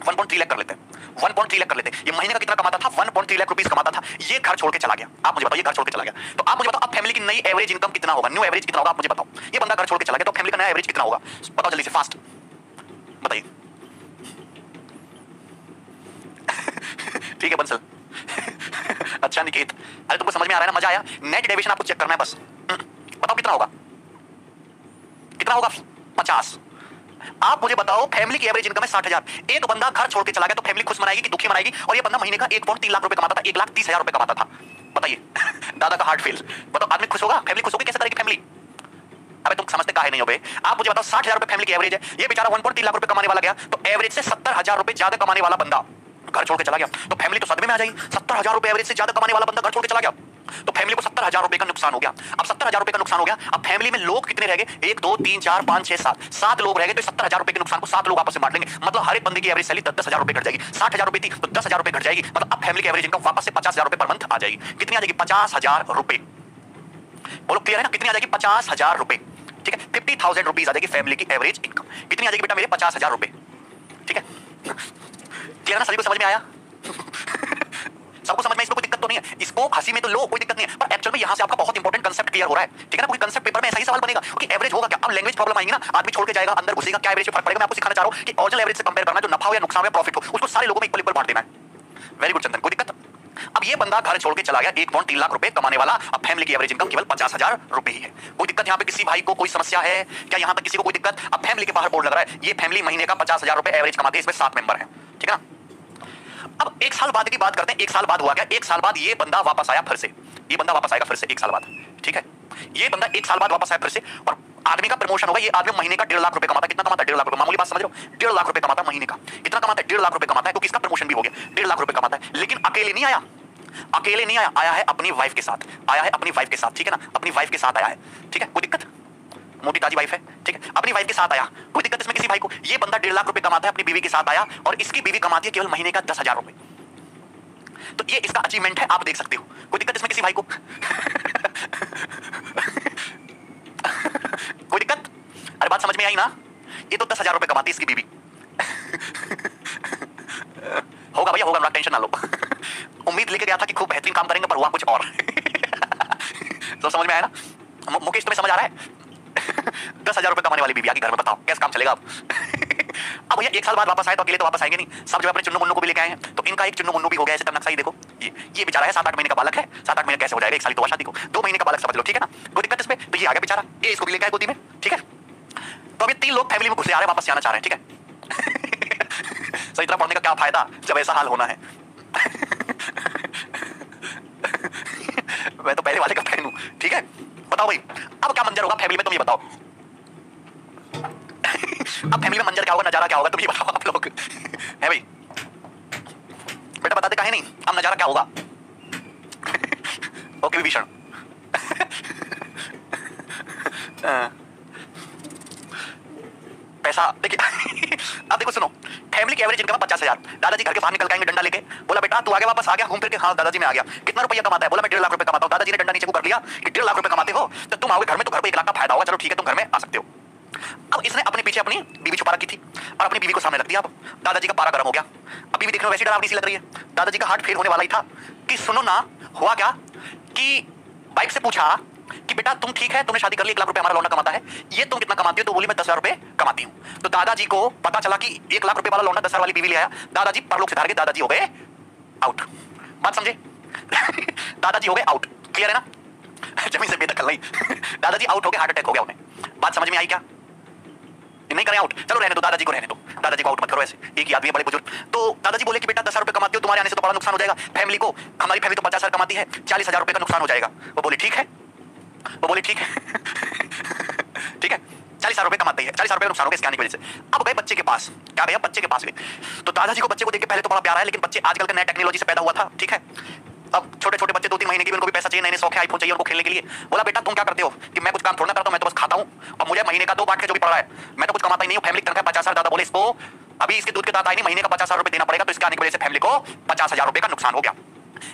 1.3 लाख कर लेते हैं, 1.3 लाख कर लेते हैं। ये महीने का कितना कमाता था? 1.3 लाख रुपीस कमाता था। ये घर छोड़ के चला गया। आप मुझे बताओ, ये घर छोड़ के चला गया, तो आप मुझे बताओ अब फैमिली की नई एवरेज इनकम कितना होगा, न्यू एवरेज कितना होगा, आप मुझे बताओ। ये बंदा घर छोड़ के चला गया, तो फैमिली का नया एवरेज कितना होगा? बताओ जल्दी से, फास्ट बताइए। ठीक है बंसल। अच्छा निकेत, अरे तुमको समझ में आ रहा है ना, मजा आया? नेट डेविएशन आपको चेक करना है बस। बताओ कितना होगा, कितना होगा? 50। आप मुझे बताओ, फैमिली की एवरेज इनकम है 60,000। एक बंदा घर छोड़ के चला गया, तो फैमिली खुश मनाएगी कि दुखी मनाएगी? और ये बंदा महीने का 1.3 लाख रुपए कमाता था, 1,30,000 रुपए कमाता था। बताइए, दादा का हार्ट फेल। बताओ आदमी खुश होगा? फैमिली खुश होगी? कैसे करेगी फैमिली? अबे तुम समझते काहे नहीं हो बे? आप मुझे बताओ, 60,000 रुपए फैमिली की एवरेज है, ये बेचारा 1.3 लाख रुपए कमाने वाला गया, तो एवरेज से 70,000 रुपए ज्यादा कमाने वाला बंदा घर छोड़ के चला गया, तो फैमिली तो सदमे में आ जाएगी। 70,000 रुपए एवरेज से ज्यादा कमाने वाला बंदा घर छोड़ के चला गया, तो फैमिली को 70,000 रुपए का नुकसान हो गया। अब 70,000 रुपए का नुकसान हो गया, अब फैमिली में लोग कितने रह गए? 1 2 3 4 5 6 7 7 लोग रह गए, तो 70,000 रुपए के नुकसान को 7 लोग आपस में बांट लेंगे। मतलब हर एक बंदे की एवरेज सैलरी 10,000 रुपए घट जाएगी। 60,000 रुपए थी तो 10,000 रुपए घट जाएगी, मतलब अब फैमिली की एवरेज इनकम वापस से 50,000 रुपए पर मंथ आ जाएगी। कितनी आ जाएगी? 50,000 रुपए। बोलो क्लियर है ना? कितनी आ जाएगी? 50,000 रुपए, ठीक है। 50,000 रुपीज आ जाएगी फैमिली की एवरेज इनकम। कितनी आ जाएगी बेटा मेरे? 50,000 रुपए, ठीक है। क्लियर ना? सभी को समझ में आया? सबको समझ में, इसमें कोई दिक्कत तो नहीं है, इसको हंसी में तो लो, कोई दिक्कत नहीं है, पर एक्चुअल में यहां से आपका बहुत इंपॉर्टेंट कांसेप्ट क्लियर हो रहा है, ठीक है ना। कोई कांसेप्ट पेपर में ऐसा ही सवाल बनेगा कि एवरेज होगा क्या। अब लैंग्वेज प्रॉब्लम आएगी ना, आदमी छोड़ के जाएगा, अंदर घुसेगा, क्या एवरेज में फर्क पड़ेगा। मैं आपको सिखाना चाह रहा हूं कि ओरिजिनल एवरेज से कंपेयर करना, जो नफा हो या नुकसान हो या प्रॉफिट हो, उसको सारे लोगों में इक्वल इक्वल बांट देना है। वेरी गुड चंदन, कोई दिक्कत? अब ये बंदा घर छोड़ के चला गया, 1.3 लाख रुपए कमाने वाला, अब फैमिली की एवरेज इनकम केवल 50,000 रुपए ही है। कोई दिक्कत यहाँ पे? किसी भाई को कोई समस्या है क्या? यहाँ तक किसी को कोई दिक्कत? अब फैमिली के बाहर बोर्ड लग रहा है, ये फैमिली महीने का 50,000 रुपए एवरेज कमाती है, इसमें 7 मेंबर हैं, ठीक है ना। अब 1 साल बाद की बात करते हैं। 1 साल बाद हुआ क्या? 1 साल बाद ये बंदा वापस आया फिर से, ये बंदा वापस आएगा फिर से 1 साल बाद, ठीक है। ये बंदा 1 साल बाद वापस आया फिर से, और आदमी का प्रमोशन होगा। ये आदमी महीने का 1.5 लाख रुपए कमाता है। कितना कमाता है? 1.5 लाख रुपए। मामूली बात समझ रहे हो? 1.5 लाख रुपए कमाता है महीने का। कितना कमाता है? 1.5 लाख रुपए कमाता है, क्योंकि इसका प्रमोशन भी हो गया। 1.5 लाख रुपए कमाता है, लेकिन अकेले नहीं आया, अकेले नहीं आया, आया है अपनी वाइफ के साथ, आया है अपनी वाइफ के साथ, ठीक है ना। अपनी वाइफ के साथ आया है, ठीक है। कोई दिक्कत? मोटी ताजी वाइफ है, ठीक है, अपनी वाइफ के साथ आया, कोई दिक्कत इसमें किसी भाई को? ये बंदा 1.5 लाख रुपए कमाता है, अपनी बीवी के साथ आया, और इसकी बीवी कमाती है केवल महीने का 10,000 रुपए। तो ये इसका अचीवमेंट है, आप देख सकते हो। कोई दिक्कत इसमें किसी भाई को? कोई दिक्कत? अरे बात समझ में आई ना? ये तो 10,000 रुपए कमाती है इसकी बीवी। होगा भैया, होगा, टेंशन ना लो। उम्मीद लेके गया था कि खूब बेहतरीन काम करेंगे, पर हुआ कुछ और। तो समझ में आया ना? मुकेश तुम्हें समझ आ रहा है? 10,000 रुपए कमाने वाली बीवी आके घर में, बताओ कैसे काम चलेगा अब? अब भैया 1 साल बाद वापस आए तो अकेले तो वापस आएंगे नहीं, सब जो अपने चुन्नू मुन्नू को भी लेके आए हैं, तो इनका एक चुन्नू मुन्नू भी हो गया। ऐसे नक्शा ही देखो, ये बेचारा है 7-8 महीने का बालक है। 7-8 महीने कैसे हो जाएगा? 1 साल तो शादी को, 2 महीने का बालक समझ लो, ठीक है ना। कोई दिक्कत इसमें? तो ये आ गया बेचारा, ये इसको भी लेके आए गोदी में, ठीक है। तो अभी 3 लोग फैमिली में घुसे आ रहे हैं, वापस जाना चाह रहे हैं, ठीक है। सही तरह पढ़ने का क्या फायदा जब ऐसा हाल होना है। मैं तो पहले वाले का फैन हूं, ठीक है। बताओ भाई, अब क्या मंजर होगा फैमिली में, तुम ये बताओ। अब फैमिली में मंजर क्या होगा, नजारा क्या होगा, तुम ये बताओ आप लोग। है भाई? बेटा बताते काहे नहीं? अब नजारा क्या होगा? ओके विभीषण। पैसा देखिए। अब देखो सुनो, फैमिली की एवरेज इनकम 50,000। दादाजी घर के बाहर निकल के आएंगे, डंडा लेके, बोला बेटा तू आगे वापस आ गया घूम फिर के? हाँ दादाजी मैं आ गया। कितना रुपया कमाता है? बोला मैं 1.5 लाख रुपए कमाता हूँ। दादाजी ने डंडा नीचे को कर लिया कि 1.5 लाख रुपए कमाते हो तो तुम आओगे घर में, तो घर को 1 लाख का फायदा होगा, चलो ठीक है तुम घर में आ सकते हो। अब इसने अपने पीछे अपनी बीवी छुपा रखी थी, और अपनी बीवी को सामने रख दिया। अब दादाजी का पारा गर्म हो गया। अब बीवी देखने में वैसी डरावनी सी लग रही है, दादाजी का हार्ट फेल होने वाला ही था कि सुनो ना, हुआ क्या कि बाइक से पूछा कि बेटा तुम ठीक है, तुमने शादी कर ली, 1 लाख रुपए हमारा लौंडा कमाता है, ये तुम कितना कमाती हो? तो बोली मैं 10,000 रुपए कमाती हूँ। तो दादाजी को पता चला कि 1 लाख रुपए वाला लौंडा 10,000 वाली बीवी ले आया। दादाजी परलोक से धार के दादाजी हो गए आउट। बात समझे? दादाजी हो गए आउट। क्लियर है ना? जमीन से बेदखल नहीं। दादाजी आउट हो गए, हार्ट अटैक हो गया उन्हें। बात समझ में आई क्या? नहीं करें आउट, चलो रहने दो, दादाजी को रहने दो, दादाजी को आउट मत करो, ऐसे एक ही आदमी है बड़े बुजुर्ग। तो दादाजी बोले कि बेटा 10,000 रुपए कमाती हो, तुम्हारे आने से तो बड़ा नुकसान हो जाएगा फैमिली को, हमारी फैमिली तो 50,000 कमाती है, 40,000 रुपए का नुकसान हो जाएगा। वो बोली ठीक है, वो बोली ठीक है। ठीक है, 40,000 रुपए कमाते हैं, 40,000 रुपए का नुकसान हो गया इसके आने की वजह से। अब गए बच्चे के पास, क्या गया बच्चे के पास गए, तो दादाजी को बच्चे को देख के पहले तो बड़ा प्यारा है, लेकिन बच्चे आजकल के नए टेक्नोलॉजी से पैदा हुआ था, ठीक है। अब छोटे छोटे बच्चे 2-3 महीने के, उनको भी पैसा चाहिए, नए नए शौक है, आईफोन चाहिए उनको खेलने के लिए। बोला बेटा तुम क्या करते हो कि मैं कुछ काम थोड़ा ना करता हूं, मैं तो बस खाता हूं और मुझे महीने का 2 बांट के जो भी पड़ रहा है, मैं तो कुछ कमाता ही नहीं हूं, फैमिली की तनख्वाह 50,000। दादा बोले इसको अभी इसके दूध के दांत आए नहीं, महीने का 50,000 रुपए देना पड़ेगा, तो इसके आने की वजह से फैमिली को 50,000 रुपए का नुकसान हो गया।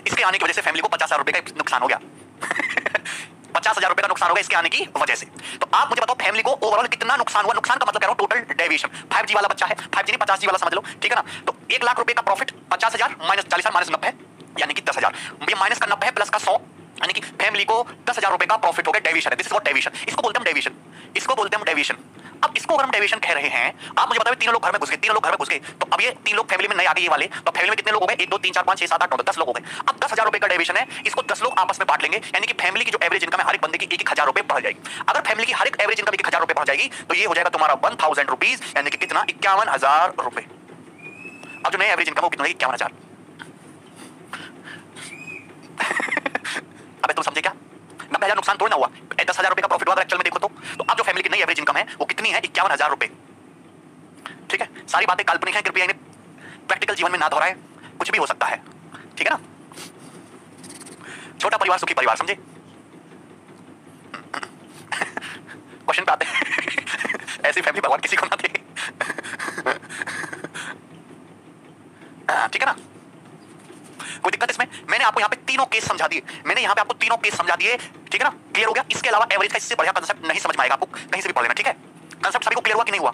इसके आने की वजह से फैमिली को 50,000 रुपए का नुकसान हो गया। 50,000 रुपए का नुकसान हो गया इसके आने की वजह से। तो आप मुझे बताओ फैमिली को ओवरऑल कितना नुकसान हुआ? नुकसान का मतलब कह रहा हूं टोटल डेविएशन। 5G वाला बच्चा है, 5G नहीं 50G वाला समझ लो, ठीक है ना। तो 1 लाख रुपए का प्रॉफिट 50,000 माइनस 40,000 माइनस 90 यानी कि 10,000, ये माइनस का 90 प्लस का 100 यानी कि फैमिली को 10,000 रुपए का प्रॉफिट हो गया। डेविएशन है, दिस इज व्हाट डेविएशन, इसको बोलते हैं डेविएशन, इसको बोलते हैं डेविएशन। अब इसको अगर हम डेविएशन कह रहे हैं, आप मुझे बताओ तीनों लोग घर में घुस गए, तीनों लोग घर में घुस गए, तो अब ये 3 लोग फैमिली में नए आ गए, ये वाले, तो फैमिली में कितने लोग हो गए? 1 2 3 4 5 6 7 8 9 10 लोग हो गए। अब 10,000 रुपए का डेविएशन है, इसको 10 लोग आपस में बांट लेंगे, यानी कि फैमिली की जो एवरेज इनकम है हर एक बंदे की 1,000 रुपए बढ़ जाएगी। अगर फैमिली की हर एक एवरेज इनकम 1,000 रुपए बढ़ जाएगी, तो ये हो जाएगा तुम्हारा 1,000 रुपीज, यानी कि कितना? 51,000 रुपए। अब जो नई एवरेज इनकम हो कितना? 51,000। अबे तुम समझे क्या? 90,000 नुकसान थोड़ी ना हुआ, 10,000 रुपए का प्रॉफिट हुआ अगर एक्चुअल में देखो तो अब जो फैमिली की नई एवरेज इनकम है वो कितनी है? 51,000 रुपए, ठीक है। सारी बातें काल्पनिक हैं, कृपया इन्हें प्रैक्टिकल जीवन में ना दोहराएं, कुछ भी हो सकता है, ठीक है ना। छोटा परिवार सुखी परिवार, समझे? क्वेश्चन पे आते हैं। ऐसी फैमिली भगवान किसी को ना दे, ठीक है ना। कोई दिक्कत इसमें? मैंने आपको यहाँ पे तीनों केस समझा दिए, मैंने यहाँ पे आपको तीनों केस समझा दिए, ठीक है ना। क्लियर हो गया? इसके अलावा एवरेज का इससे बढ़िया कंसेप्ट नहीं समझ में आएगा आपको, कहीं से भी पढ़ लेना, ठीक है। कंसेप्ट सभी को क्लियर हुआ कि नहीं हुआ?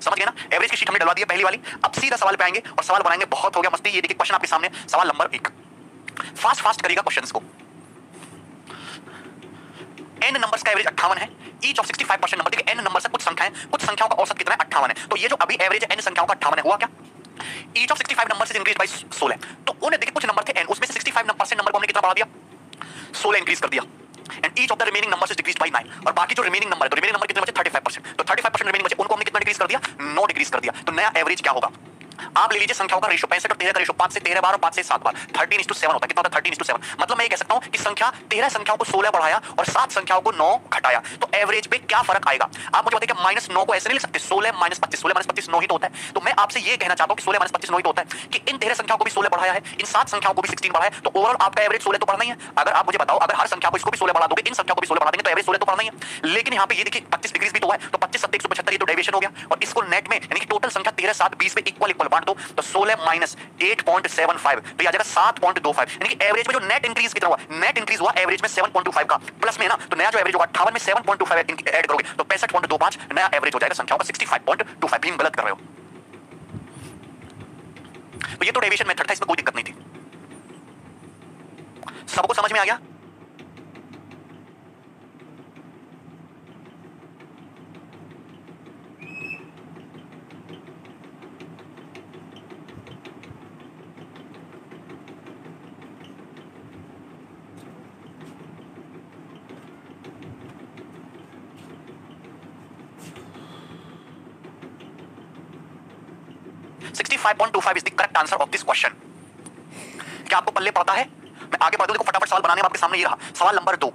समझ गए ना? एवरेज की शीट हमने डलवा दी है पहली वाली। अब सीधा सवाल पे आएंगे और सवाल बनाएंगे, बहुत हो गया मस्ती। ये देखिए क्वेश्चन आपके सामने, सवाल नंबर 1, फास्ट फास्ट करिएगा क्वेश्चंस को। n नंबर्स का एवरेज 58 है, ईच ऑफ 65% नंबर। देखिए n नंबर से कुछ संख्याएं, कुछ संख्याओं का औसत कितना है? 58 है। तो ये जो अभी एवरेज है n संख्याओं का 58 है, हुआ क्या? ईच ऑफ 65 नंबर से इंक्रीज बाय 16, तो उन्हें देखिए कुछ नंबर थे n, उसमें से 65% नंबर को हमने कितना बढ़ा दिया? 16 इंक्रीज कर दिया। And each of the remaining number is decreased bye 9, और बाकी जो रिमेनिंग नंबर है, तो रिमेनिंग नंबर कितने बचे? 35%। तो 35% रिमेनिंग बचे, उनको हमने कितना डिक्रीज कर दिया? 9 डिक्रीज कर दिया। तो नया एवरेज क्या होगा? आप ले लीजिए संख्याओं का रेशो, 65 और 13 का रेशो 5 से 13 बार और 5 से 7 बार, 13:7 होता है। कितना होता है? 13:7। मतलब मैं ये कह सकता हूं कि संख्या 13 संख्याओं को 16 बढ़ाया और 7 संख्याओं को 9 घटाया, तो एवरेज पे क्या फर्क आएगा? आप मुझे बताइए कि -9 को ऐसे नहीं लिख सकते, 16 - 25, 16 - 25 9 ही तो होता है। तो मैं आपसे ये कहना चाहता हूं कि 16 - 25 9 ही तो होता है, कि इन 13 संख्याओं को भी 16 बढ़ाया है, इन 7 संख्याओं को भी 16 बढ़ाया है, तो ओवरऑल आपका एवरेज 16 तो बढ़ना ही है। अगर आप मुझे बताओ, अगर हर संख्या को इसको भी 16 बढ़ा दोगे, इन संख्या को भी 16 बढ़ा देंगे, तो एवरेज 16 तो बढ़ना ही है। लेकिन यहाँ पे ये देखिए 25 डिग्रीज भी तो है, तो 25 7 175, ये तो डेविएशन हो गया। और इसको नेट में यानी कि टोटल संख्या 13 7 20 पे इक्वल बांट दो, तो 16 माइनस 8.75, तो आ जाएगा 7.25, यानी कि एवरेज में जो नेट इंक्रीज कितना हुआ? नेट इंक्रीज हुआ एवरेज में 7.25 का, प्लस में ना, तो नया जो एवरेज होगा 58 में 7.25 ऐड करोगे तो 65.25, नया एवरेज हो जाएगा संख्याओं का 65.25। भी गलत कर रहे हो, तो ये तो डेविएशन मेथड था, इसमें कोई दिक्कत नहीं थी। सबको समझ में आ गया? $65.25 is the correct answer of this question। क्या आपको पल्ले पड़ता है? मैं आगे बढ़ दूं, देखो फटाफट सवाल बनाने में आपके सामने ये रहा। सवाल नंबर 2,